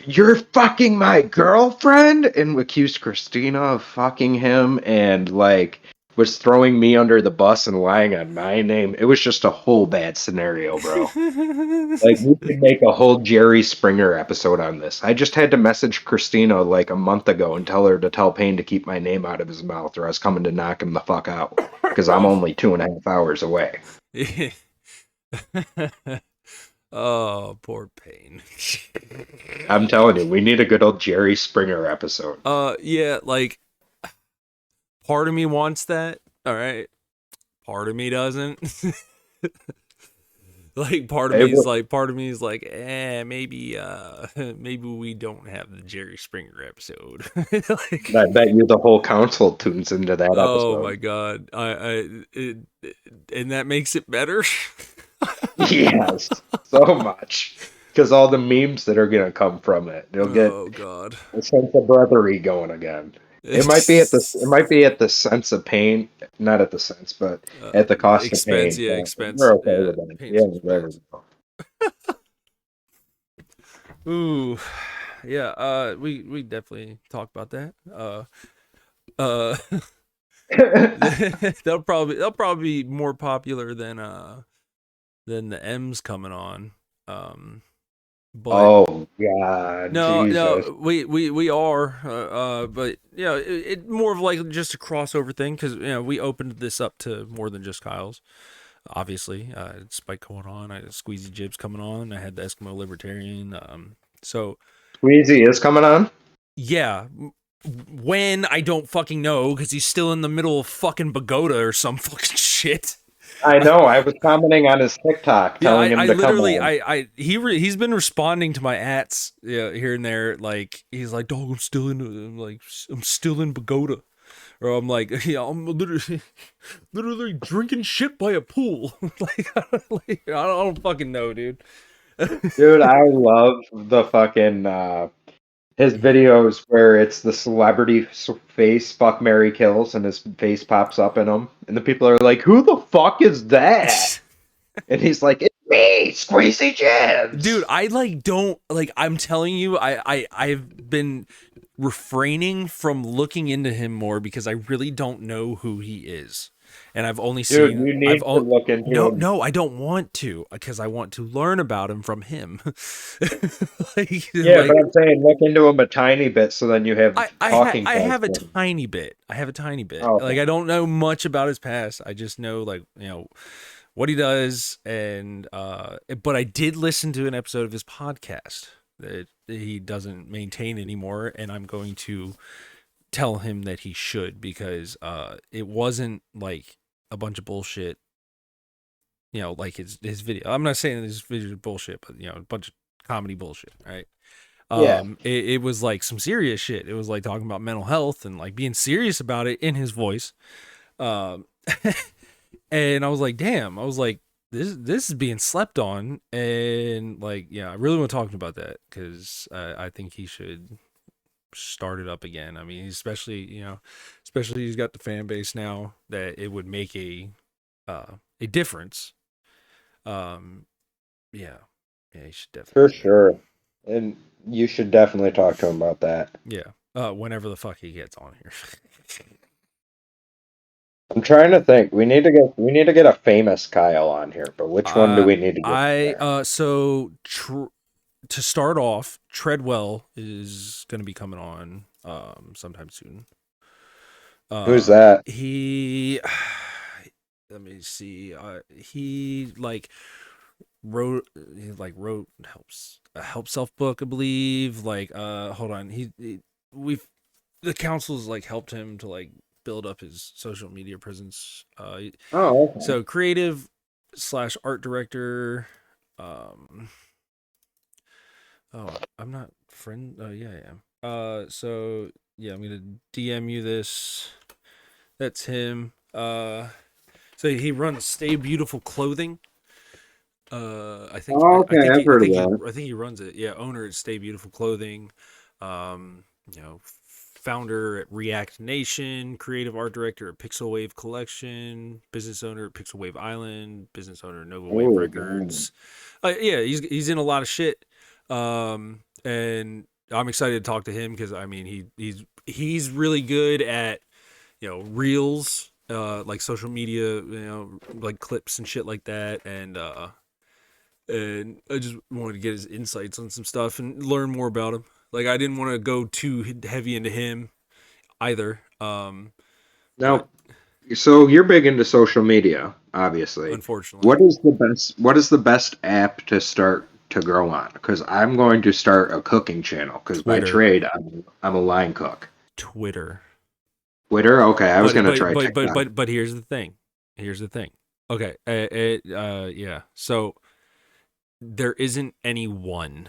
"You're fucking my girlfriend," and accused Christina of fucking him and like was throwing me under the bus and lying on my name. It was just a whole bad scenario, bro. Like we could make a whole Jerry Springer episode on this. I just had to message Christina like a month ago and tell her to tell Payne to keep my name out of his mouth or I was coming to knock him the fuck out. Because I'm only 2.5 hours away. Oh, poor Payne. I'm telling you, we need a good old Jerry Springer episode. Yeah, like part of me wants that. All right. Part of me doesn't. Like It would, part of me is like, maybe maybe we don't have the Jerry Springer episode. I Like, bet you the whole council tunes into that oh episode. my god. And that makes it better. Yes, so much. Because all the memes that are going to come from it. You'll get Oh god. a sense of brotherly going again. It might be at the sense of pain, not at the sense, but at the cost of Expense, pain. yeah, But expense. we're okay Yeah, with that. Payne's Yeah, there expense. we go. Ooh. Yeah, we definitely talk about that. Uh they'll probably be more popular than the M's coming on. Um but Oh God, Jesus. no, we are but it more of like just a crossover thing cuz we opened this up to more than just Kyle's. Obviously, Spike going on, I had Squeezy Jibs coming on, I had the Eskimo Libertarian. So Squeezy is coming on. yeah, when I don't fucking know because he's still in the middle of fucking Pagoda or some fucking shit. I know. I was commenting on his TikTok, Yeah, telling him I to come literally, on. he's been responding to my ats, here and there. Like he's like, "Dog, I'm still in Pagoda," or I'm like, "Yeah, I'm literally drinking shit by a pool." I don't fucking know, dude. Dude, I love the fucking his videos where it's the celebrity face fuck Mary kills and his face pops up in them, and the people are like, "Who the fuck is that?" And he's like, "It's me, Squeezy Dude, Jibs." I don't like. I'm telling you, I've been refraining from looking into him more because I really don't know who he is, and I've only Dude, seen you I've need to only look into him. no, I don't want to because I want to learn about him from him. Yeah, but Like I'm saying look into him a tiny bit so then you have talking I points have a for him. tiny bit. I have a tiny bit. Oh, Like okay. I don't know much about his past. I just know like what he does, and but I did listen to an episode of his podcast that he doesn't maintain anymore, and I'm going to tell him that he should because it wasn't like a bunch of bullshit. Like his video. I'm not saying his video is bullshit, but a bunch of comedy bullshit, right? Yeah. It was like some serious shit. It was like talking about mental health and like being serious about it in his voice. Um, and I was like, damn. I was like, this is being slept on, and like, yeah, I really want to talk about that because I think he should start it up again. I mean, especially especially he's got the fan base now that it would make a difference. Um, yeah, yeah, he should For definitely, sure. And you should definitely talk to him about that. yeah. Whenever the fuck he gets on here. I'm trying to think. We need to get a famous Kyle on here, but which one do uh, we need to get in I there? to start off, Treadwell is going to be coming on sometime soon. Who's that? He let me see. He wrote helps a help self book, I believe. Like hold on. We've the council's like helped him to like build up his social media presence. Oh, okay. So creative slash art director. Um oh, I'm not friend. Oh yeah, I am. So yeah, I'm gonna DM you this. That's him. So he runs Stay Beautiful Clothing. I think Oh, okay. I've heard of I that. think he runs it. Yeah, owner at Stay Beautiful Clothing. Founder at React Nation, creative art director at Pixel Wave Collection, business owner at Pixel Wave Island, business owner at Nova Wave Oh, man. Records. Yeah, he's in a lot of shit. And I'm excited to talk to him because I mean he's really good at reels, like social media, like clips and shit like that, and I just wanted to get his insights on some stuff and learn more about him. Like I didn't want to go too heavy into him either. But Now, so you're big into social media, obviously. unfortunately, What is the best app to start to grow on? Because I'm going to start a cooking channel. Because by Twitter, trade, I'm a line cook. Twitter. Twitter, okay. I was But gonna but try but but TikTok. but but here's the thing. Here's the thing. Okay. Yeah. So there isn't any one.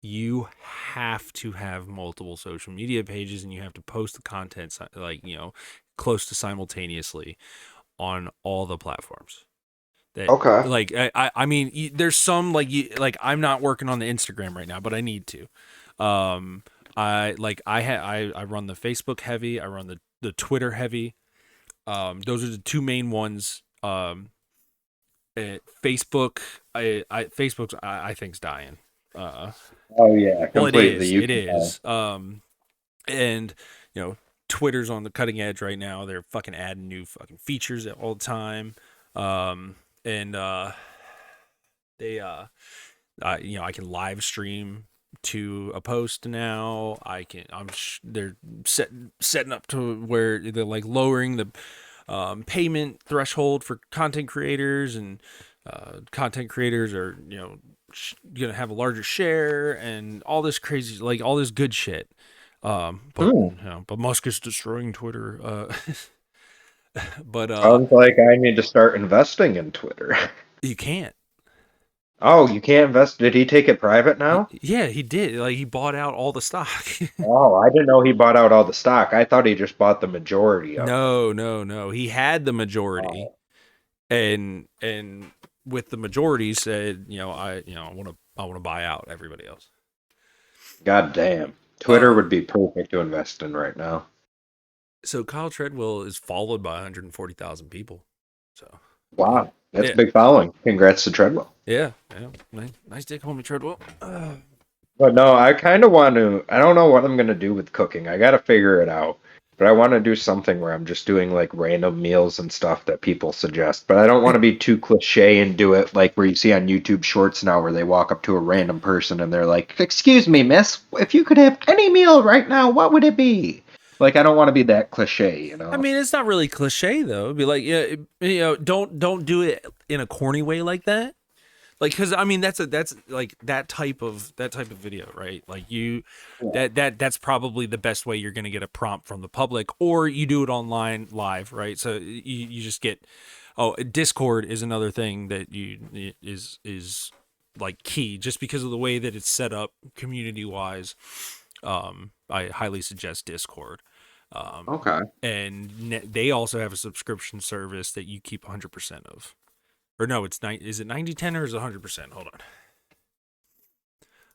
You have to have multiple social media pages, and you have to post the content like close to simultaneously on all the platforms. That Okay. like I mean there's some like I'm not working on the Instagram right now, but I need to. Um I run the Facebook heavy, I run the Twitter heavy. Those are the two main ones. Facebook I think's dying. Uh Oh yeah, well it completely. is. You It can tell. is. And Twitter's on the cutting edge right now. They're fucking adding new fucking features all the time. And they I can live stream to a post now. They're setting up to where they're like lowering the payment threshold for content creators, and content creators are gonna have a larger share and all this crazy, like all this good shit. But Hmm. but Musk is destroying Twitter. But Sounds like I need to start investing in Twitter. you can't. Oh, you can't invest. Did he take it private now? Yeah, he did. Like he bought out all the stock. Oh, I didn't know he bought out all the stock. I thought he just bought the majority of it. No, no, no. He had the majority, Oh, and with the majority said, I want to buy out everybody else. god damn. Twitter would Um, be perfect to invest in right now. so Kyle Treadwell is followed by 140,000 people. So Wow, that's a yeah, big following. Congrats to Treadwell. yeah. Nice dick, homie Treadwell. But no, I kind of want to. I don't know what I'm gonna do with cooking. I gotta figure it out. But I want to do something where I'm just doing like random meals and stuff that people suggest. But I don't want to be too cliche and do it like where you see on YouTube Shorts now, where they walk up to a random person and they're like, "Excuse me, miss, if you could have any meal right now, what would it be?" Like I don't want to be that cliche, you I know? mean, it's not really cliche though. It'd be like, yeah, don't do it in a corny way like that. Like, because I mean, that's like that type of video, right? Like that's probably the best way you're gonna get a prompt from the public, or you do it online live, right? So you just get. Oh, Discord is another thing that is like key, just because of the way that it's set up community wise. I highly suggest Discord. Okay. And they also have a subscription service that you keep 100% of, or no, it's is it 90/10 or is it 100%? Hold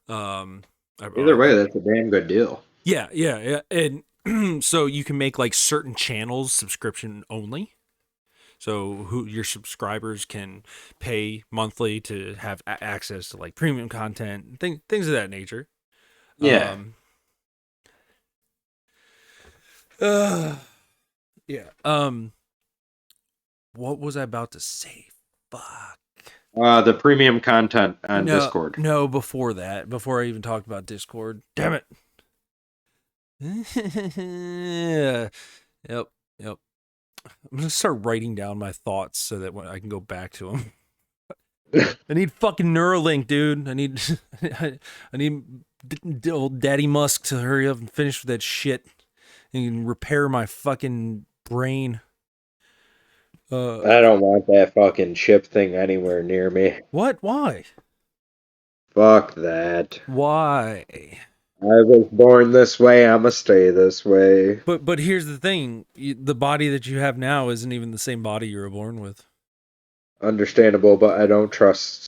on. Either way, that's a damn good deal. Yeah. And so you can make like certain channels subscription only. So who your subscribers can pay monthly to have access to like premium content, things of that nature. Yeah. Um, uh, yeah. What was I about to say? Fuck. The premium content on No, Discord. no. Before that, before I even talked about Discord, damn it. Yeah. Yep. Yep. I'm gonna start writing down my thoughts so that when I can go back to them. I need fucking Neuralink, dude. I need, I need old Daddy Musk to hurry up and finish with that shit and repair my fucking brain. I don't want that fucking chip thing anywhere near me. What? Why? Fuck that. Why? I was born this way, I'ma stay this way. But here's the thing: the body that you have now isn't even the same body you were born with. Understandable, but I don't trust.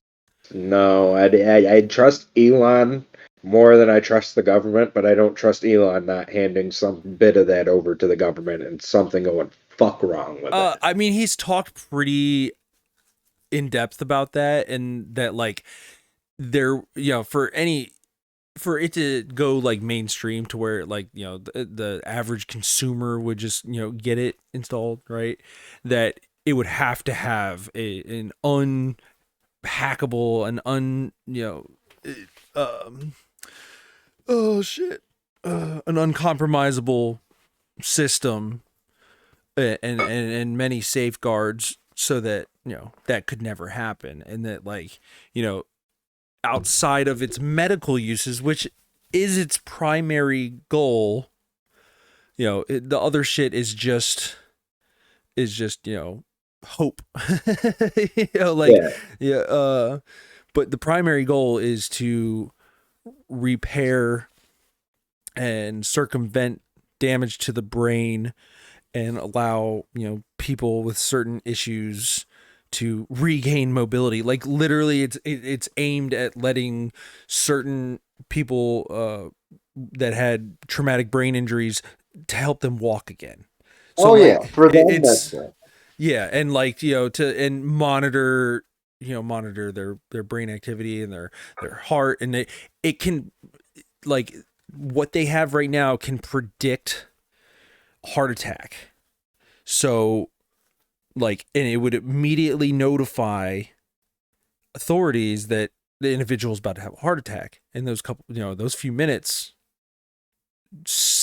No, I trust Elon more than I trust the government, but I don't trust Elon not handing some bit of that over to the government and something going fuck wrong with it. I mean, he's talked pretty in depth about that, and that like there, for it to go like mainstream to where like the average consumer would just get it installed, right? That it would have to have an unhackable, an oh shit, an uncompromisable system, and many safeguards so that that could never happen, and that like outside of its medical uses, which is its primary goal, the other shit is just hope. Like Yeah. but the primary goal is to repair and circumvent damage to the brain and allow people with certain issues to regain mobility. Like literally it's aimed at letting certain people that had traumatic brain injuries to help them walk again. So Oh yeah, like for them that's it's it. yeah, and like to monitor monitor their brain activity and their heart, and it can, like, what they have right now can predict heart attack. So like, and it would immediately notify authorities that the individual is about to have a heart attack, and those few minutes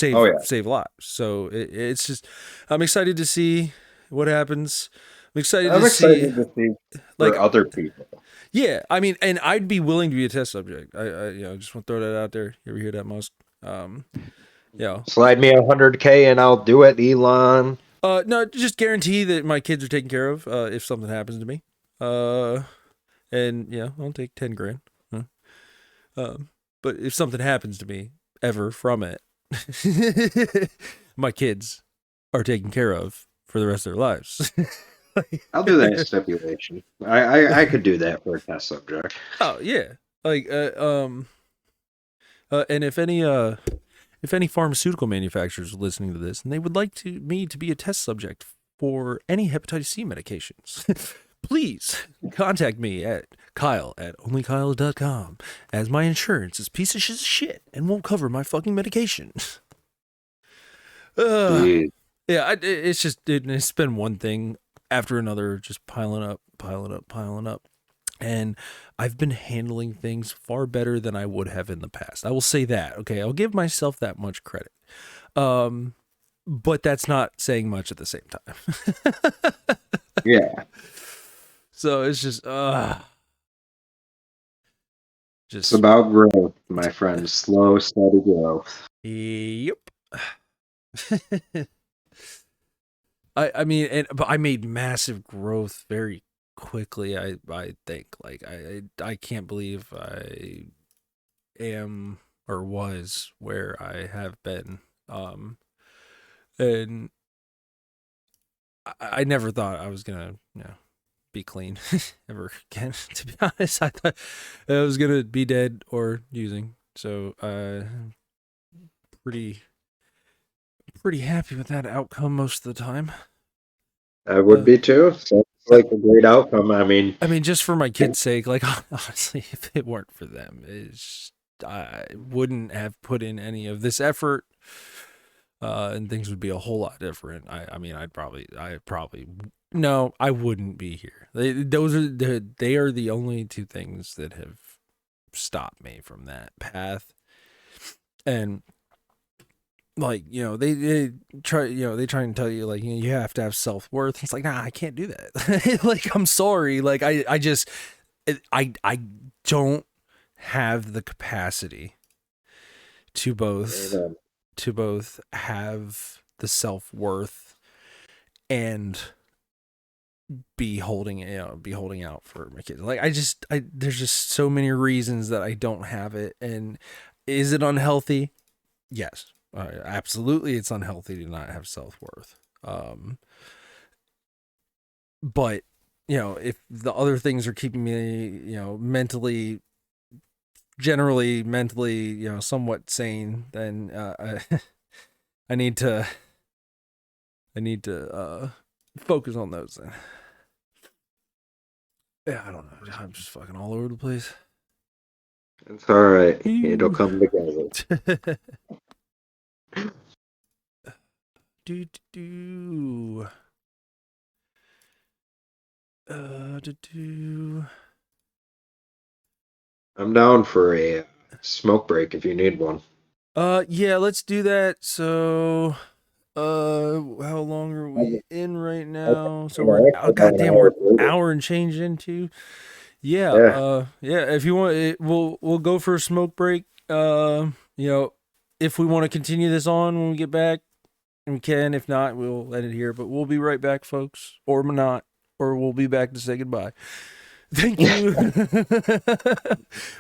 Oh yeah. save lives. So it's just, I'm excited to see what happens. I'm excited I'm to see, excited to see like, for other people. yeah, I mean, and I'd be willing to be a test subject. I just want to throw that out there. You ever hear that, Musk? You know, Slide me 100K and I'll do it, Elon. no, just guarantee that my kids are taken care of if something happens to me. And I'll take 10 grand. Huh? But if something happens to me ever from it, my kids are taken care of for the rest of their lives. I'll do that stipulation. I could do that for a test subject. Oh yeah, like and if any pharmaceutical manufacturers are listening to this and they would like me to be a test subject for any hepatitis C medications, please contact me at Kyle@onlykyle.com, as my insurance is piece of shit and won't cover my fucking medication. Jeez. Yeah, it's been one thing after another, just piling up, and I've been handling things far better than I would have in the past. I will say that. Okay, I'll give myself that much credit. But that's not saying much at the same time. Yeah. So it's just It's about growth, my friend. Slow, steady growth. yep. I mean, but I made massive growth very quickly. I think, like, I can't believe I am or was where I have been. And I never thought I was gonna be clean ever again. To be honest, I thought I was gonna be dead or using. So, pretty pretty happy with that outcome most of the time. I would Uh, be too. Sounds like a great outcome. I mean, I mean, just for my kids' sake, like honestly, if it weren't for them, I wouldn't have put in any of this effort, and things would be a whole lot different. I mean, I probably, no, I wouldn't be here. They are the only two things that have stopped me from that path, and like they try they try and tell you like you have to have self-worth. It's like, nah, I can't do that. Like, I'm sorry, like I just I don't have the capacity to both amen. have the self-worth and be holding out for my kids. Like, I there's just so many reasons that I don't have it. And is it unhealthy? Yes, absolutely, it's unhealthy to not have self-worth. But if the other things are keeping me, generally mentally, somewhat sane, then I need to focus on those. Then, yeah, I don't know. I'm just fucking all over the place. It's all right. It'll come together. do do do. I'm down for a smoke break if you need one. Yeah, let's do that. So, how long are we in right now? So we're oh goddamn, we're an hour and change into. Yeah, Yeah. yeah. If you want, we'll go for a smoke break. If we want to continue this on when we get back, we can. If not, we'll end it here. But we'll be right back, folks, or not, or we'll be back to say goodbye. Thank you.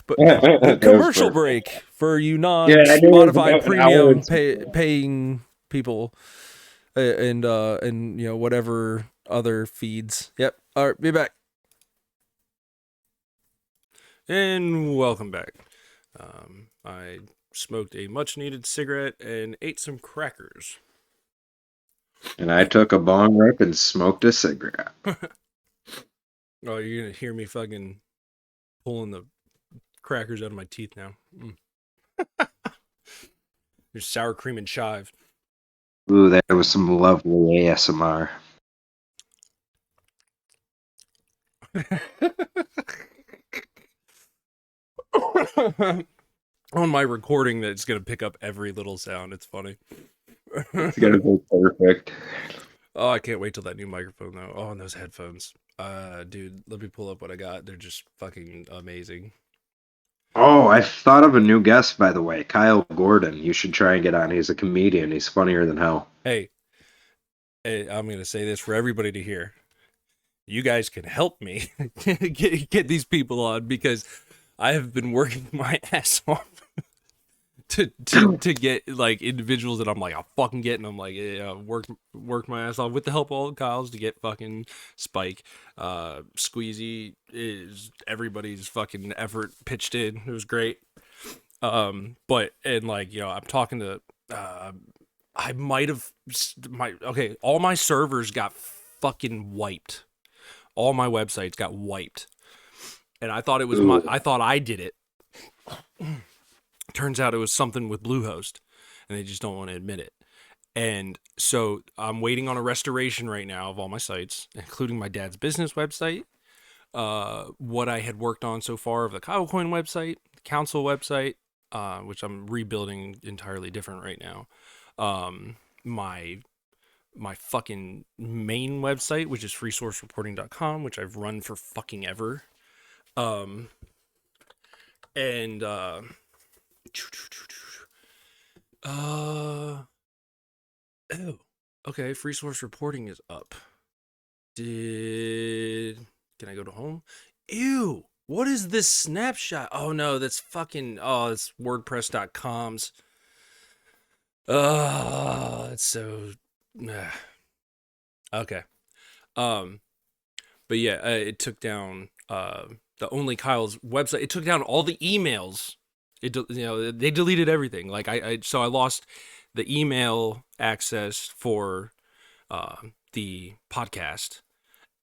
But That was commercial perfect. break for you Yeah, I knew it was non-Spotify about an hour premium and some change. paying people, and whatever other feeds. Yep. All right, be back. And welcome back. I smoked a much needed cigarette and ate some crackers. And I took a bong rip and smoked a cigarette. Oh, you're gonna hear me fucking pulling the crackers out of my teeth now. There's sour cream and chive. Ooh, that was some lovely ASMR. On my recording, that's gonna pick up every little sound. It's funny. It's gonna be perfect. Oh, I can't wait till that new microphone though. Oh, and those headphones. Dude, let me pull up what I got. They're just fucking amazing. Oh, I thought of a new guest, by the way. Kyle Gordon. You should try and get on. He's a comedian. He's funnier than hell. Hey, I'm gonna say this for everybody to hear. You guys can help me get these people on, because I have been working my ass off to get like individuals that I'm like, I'll fucking get, and I'm like, yeah, work my ass off with the help of all the Kyles to get fucking Spike. Squeezy is everybody's fucking effort pitched in. It was great. But and like, I'm talking to I might have all my servers got fucking wiped. All my websites got wiped. And Ooh. I thought I did it. Turns out it was something with Bluehost, and they just don't want to admit it. And so I'm waiting on a restoration right now of all my sites, including my dad's business website, what I had worked on so far of the KyleCoin website, the council website, which I'm rebuilding entirely different right now. My fucking main website, which is freesourcereporting.com, which I've run for fucking ever. And oh, okay, free source reporting is up. Can I go to home? Ew, what is this snapshot? Oh no, that's it's wordpress.com's. Oh, it's so okay. Um But yeah, it took down the Only Kyle's website. It took down all the emails. They deleted everything. Like so I lost the email access for uh, the podcast,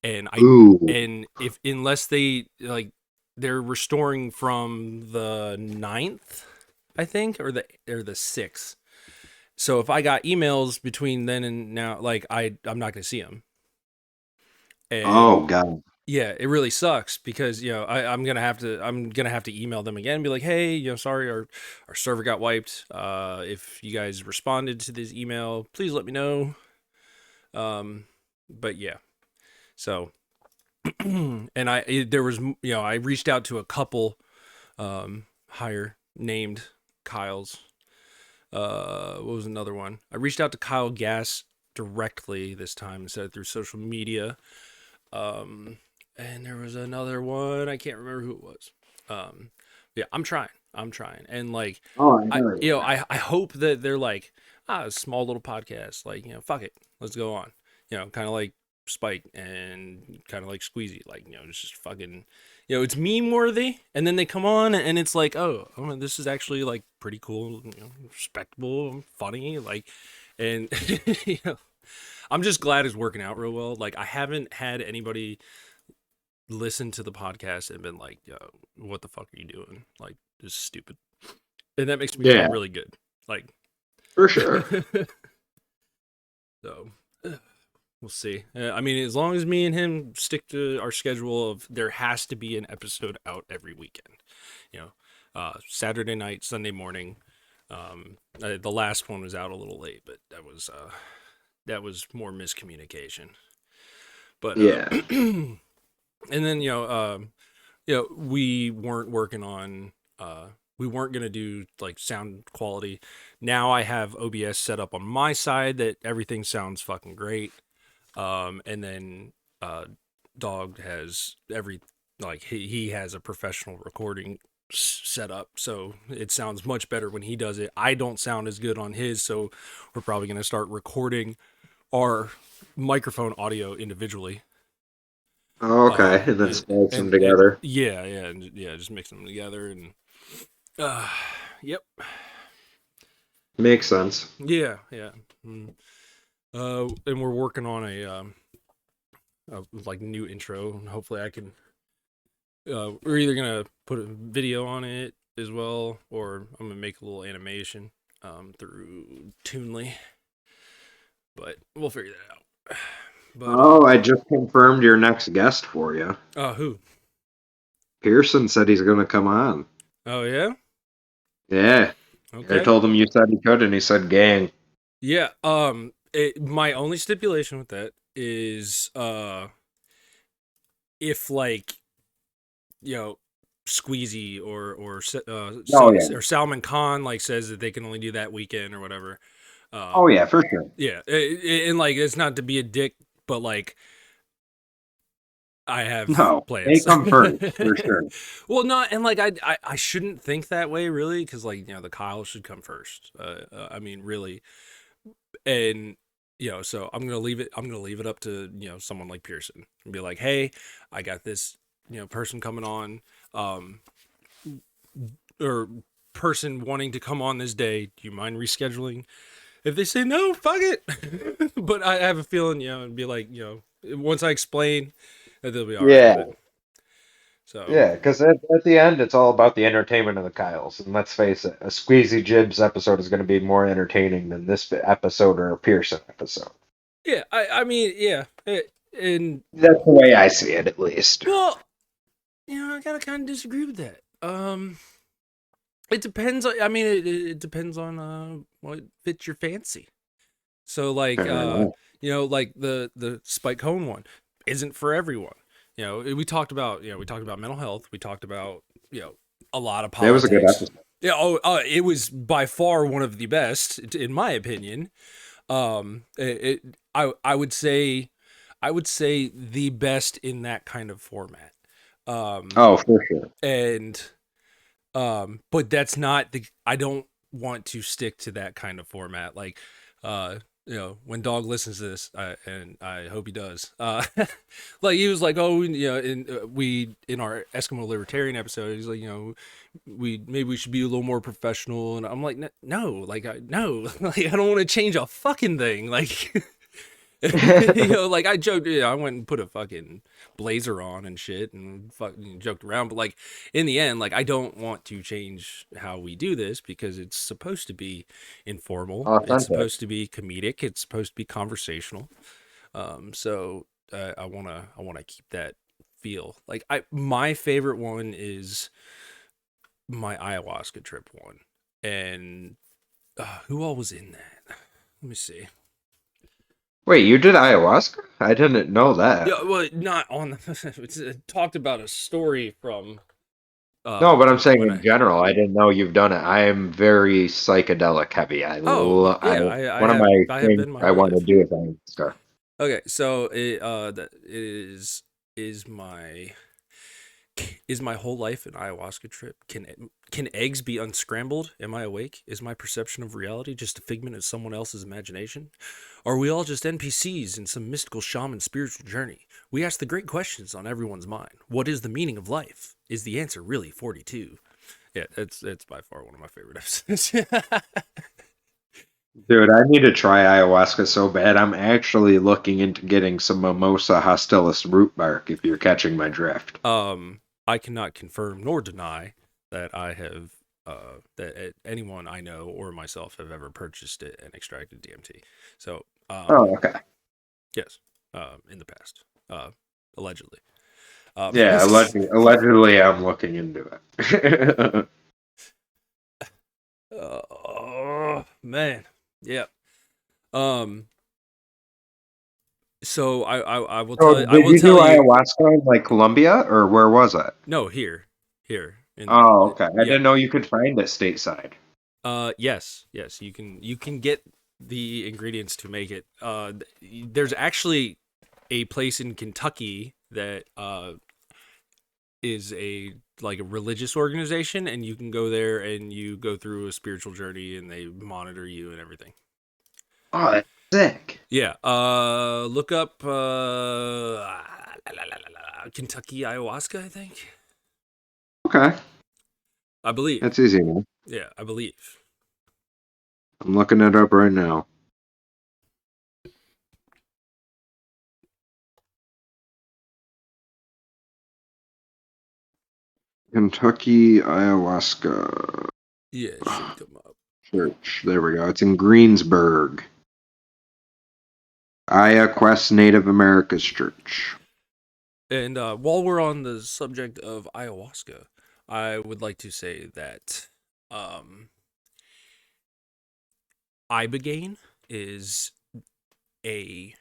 and Ooh. if unless they like they're restoring from the 9th, I think, or the 6th. So if I got emails between then and now, like I'm not gonna see them, Oh and God. yeah, it really sucks because I'm gonna have to email them again and be like, hey, sorry, our server got wiped. If you guys responded to this email, please let me know. But yeah, so and there was I reached out to a couple higher named Kyles. What was another one? I reached out to Kyle Gass directly this time instead of through social media. Um, and there was another one. I can't remember who it was. Yeah, I'm trying. I'm trying. And like, Oh, I know you are. I hope that they're like, a small little podcast. Like, fuck it. Let's go on. Kind of like Spike and kind of like Squeezy. Like, it's just fucking, it's meme worthy. And then they come on and it's like, oh, this is actually like pretty cool, respectable, funny. Like, and, you know, I'm just glad it's working out real well. Like I haven't had anybody listen to the podcast and been like, "Yo, what the fuck are you doing? Like, this is stupid," and that makes me feel Yeah, really good. Like, for sure. so we'll see. I mean, as long as me and him stick to our schedule of there has to be an episode out every weekend. Saturday night, Sunday morning. The last one was out a little late, but that was more miscommunication. But Yeah. and then we weren't working on we weren't going to do like sound quality. Now I have OBS set up on my side that everything sounds fucking great. And then Dog has he has a professional recording set up, so it sounds much better when he does it. I don't sound as good on his, so we're probably going to start recording our microphone audio individually. Oh, okay. And then And, splice them and together. yeah, just mixing them together and uh, yep, Makes sense. yeah, yeah. Mm. And we're working on a like new intro, and hopefully I can. We're either gonna put a video on it as well, or I'm gonna make a little animation through Toonly, but we'll figure that out. But Oh, I just confirmed your next guest for you. who? Pearson said he's going to come on. Oh yeah, Yeah. I okay, told him you said he could, and he said gang. yeah. My only stipulation with that is if like Squeezy Oh, yeah. or Salman Khan like says that they can only do that weekend or whatever. Oh, Um, yeah, for sure. yeah, and like it's not to be a dick, but like I have No, they plans. come first, for sure. Well, not and like I shouldn't think that way really because like the Kyle should come first. I mean really, and so I'm gonna leave it up to someone like Pearson and be like, hey, I got this person coming on. Um, or person wanting to come on this day, do you mind rescheduling? If they say no, fuck it. But I have a feeling, it'd be like, once I explain, that they'll be all right with Yeah, it. So yeah, because at the end, it's all about the entertainment of the Kyles. And let's face it, a Squeezy Jibs episode is going to be more entertaining than this episode or a Pearson episode. yeah, I mean, yeah, and That's the way I see it, at least. well, I gotta kind of disagree with that. It depends. I mean, it depends on what fits your fancy. So like Fair enough. like the Spike Cone one isn't for everyone. We talked about mental health. We talked about a lot of That was a good politics. episode. Yeah. It was by far one of the best in my opinion. I would say the best in that kind of format. Um, Oh, for sure. and but that's not the. I don't want to stick to that kind of format. Like, when Dog listens to this, and I hope he does. Like he was like, oh, in our Eskimo libertarian episode, he's like, we should be a little more professional, and I'm like, no, like no, like I don't want to change a fucking thing, like. Like I joked, I went and put a fucking blazer on and shit and fucking joked around, but like in the end, like I don't want to change how we do this because it's supposed to be informal, it's Authentic. supposed to be comedic, it's supposed to be conversational. So I wanna keep that feel. Like my favorite one is my ayahuasca trip one, and who all was in that? Let me see. Wait, you did ayahuasca? I didn't know that. Yeah, well, not on the. It talked about a story from No, but I'm saying when in I. general, I didn't know you've done it. I am very psychedelic heavy. Oh I yeah, I one of have my I have things been my I whole want to life. do is ayahuasca. Okay, so that is my whole life an ayahuasca trip? Can eggs be unscrambled? Am I awake? Is my perception of reality just a figment of someone else's imagination? Are we all just NPCs in some mystical shaman spiritual journey? We ask the great questions on everyone's mind. What is the meaning of life? Is the answer really 42? Yeah, it's by far one of my favorite episodes. Dude, I need to try ayahuasca so bad. I'm actually looking into getting some Mimosa hostilis root bark if you're catching my drift. I cannot confirm nor deny that I have that anyone I know or myself have ever purchased it and extracted DMT. So, Oh, okay. yes, in the past, allegedly. Um, Yeah, allegedly I'm looking into it. oh man, yeah. Um, so I will So, tell you, I did will you do tell you. ayahuasca in like Colombia or where was it? No, here, in Oh, okay. I yeah. didn't know you could find it stateside. Yes, you can get the ingredients to make it. There's actually a place in Kentucky that is a like a religious organization, and you can go there and you go through a spiritual journey, and they monitor you and everything. Oh, that's sick. Yeah. Look up Kentucky ayahuasca. I think. Okay, I believe. that's easy, man. Yeah, I believe. I'm looking it up right now. Kentucky ayahuasca Yeah, it should come up. church. There we go. It's in Greensburg. Quest Native America's Church. And while we're on the subject of ayahuasca, I would like to say that um, ibogaine is a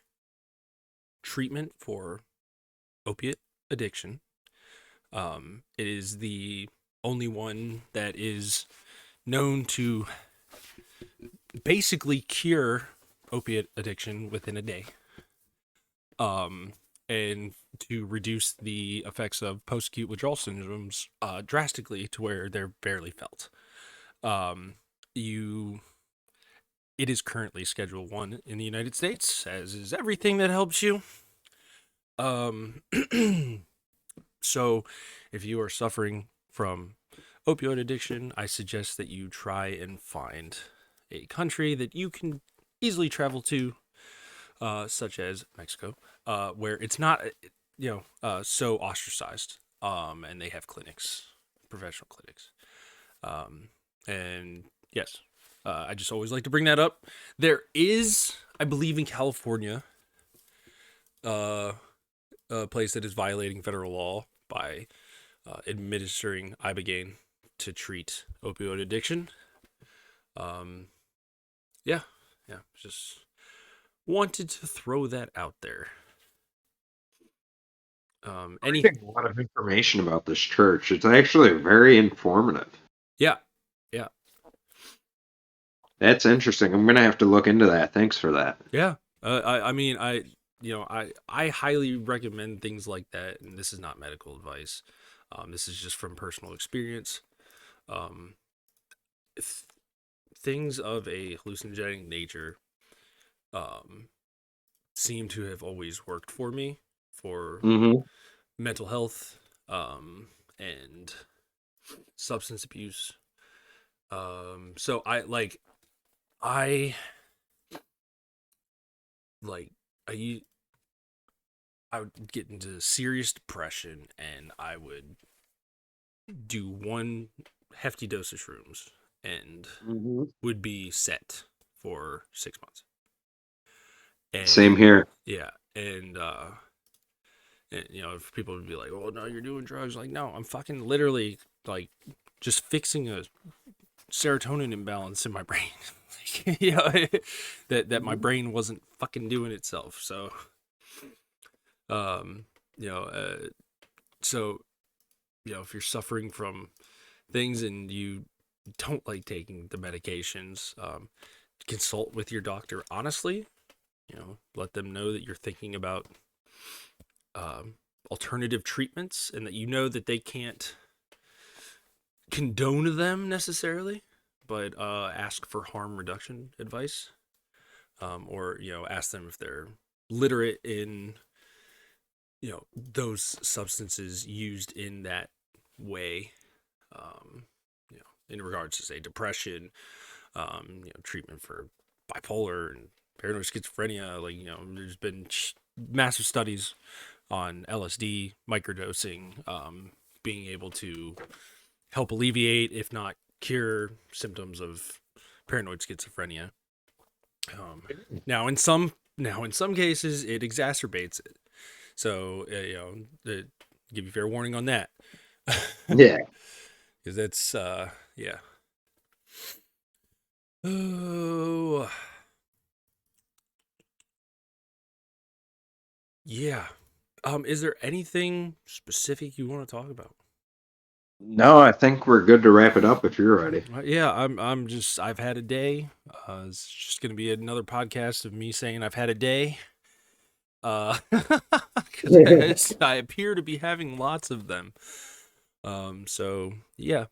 treatment for opiate addiction. It is the only one that is known to basically cure opiate addiction within a day. And to reduce the effects of post-acute withdrawal syndromes drastically to where they're barely felt. Um, you, it is currently Schedule 1 in the United States, as is everything that helps you. Um, so if you are suffering from opioid addiction, I suggest that you try and find a country that you can easily travel to, such as Mexico, where it's not, so ostracized. And they have clinics, professional clinics. And yes, I just always like to bring that up. There is, I believe, in California, uh, a place that is violating federal law by administering ibogaine to treat opioid addiction. Um, yeah, yeah, just wanted to throw that out there. I'm Any, reading a lot of information about this church. It's actually very informative. yeah, yeah, That's interesting. I'm gonna have to look into that. Thanks for that. yeah. I mean, I highly recommend things like that, and this is not medical advice. This is just from personal experience. Um, th- Things of a hallucinogenic nature um, seem to have always worked for me for Mm-hmm. mental health, and substance abuse. So I like I I would get into serious depression, and I would do one hefty dose of shrooms and Mm-hmm. would be set for 6 months. Same And here. yeah, and if people would be like, "Oh no, you're doing drugs," like, no, I'm fucking literally like just fixing a serotonin imbalance in my brain. Like, that my Mhm. brain wasn't fucking doing itself. So, um, you know, uh, so if you're suffering from things and you don't like taking the medications, consult with your doctor honestly. Let them know that you're thinking about um, alternative treatments, and that that they can't condone them necessarily, but ask for harm reduction advice, or ask them if they're literate in those substances used in that way, in regards to, say, depression, treatment for bipolar and paranoid schizophrenia. Like, there's been massive studies on LSD microdosing, being able to help alleviate, if not cure, symptoms of paranoid schizophrenia. Um, now in some cases it exacerbates it. So give you fair warning on that, Yeah. because that's yeah. Oh yeah. Is there anything specific you want to talk about? No, I think we're good to wrap it up if you're ready. Yeah, I've had a day. It's just gonna be another podcast of me saying I've had a day. Because I appear to be having lots of them. So yeah.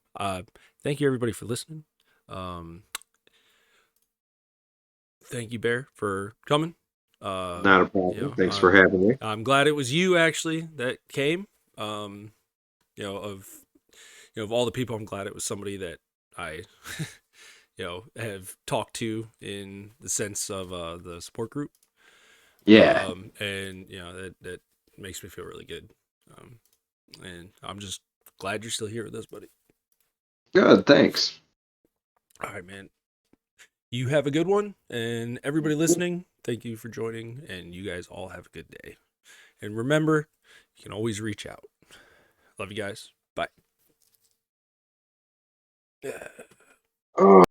Thank you everybody for listening. Um, thank you, Bear, for coming. Uh, Not a you problem. know, Thanks for I'm having me. I'm glad it was you actually that came. Of of all the people, I'm glad it was somebody that I have talked to in the sense of the support group. Yeah. And that makes me feel really good. Um, and I'm just glad you're still here with us, buddy. Good. Thanks. All right, man. You have a good one, and everybody listening, thank you for joining, and you guys all have a good day. And remember, you can always reach out. Love you guys. Bye. Oh.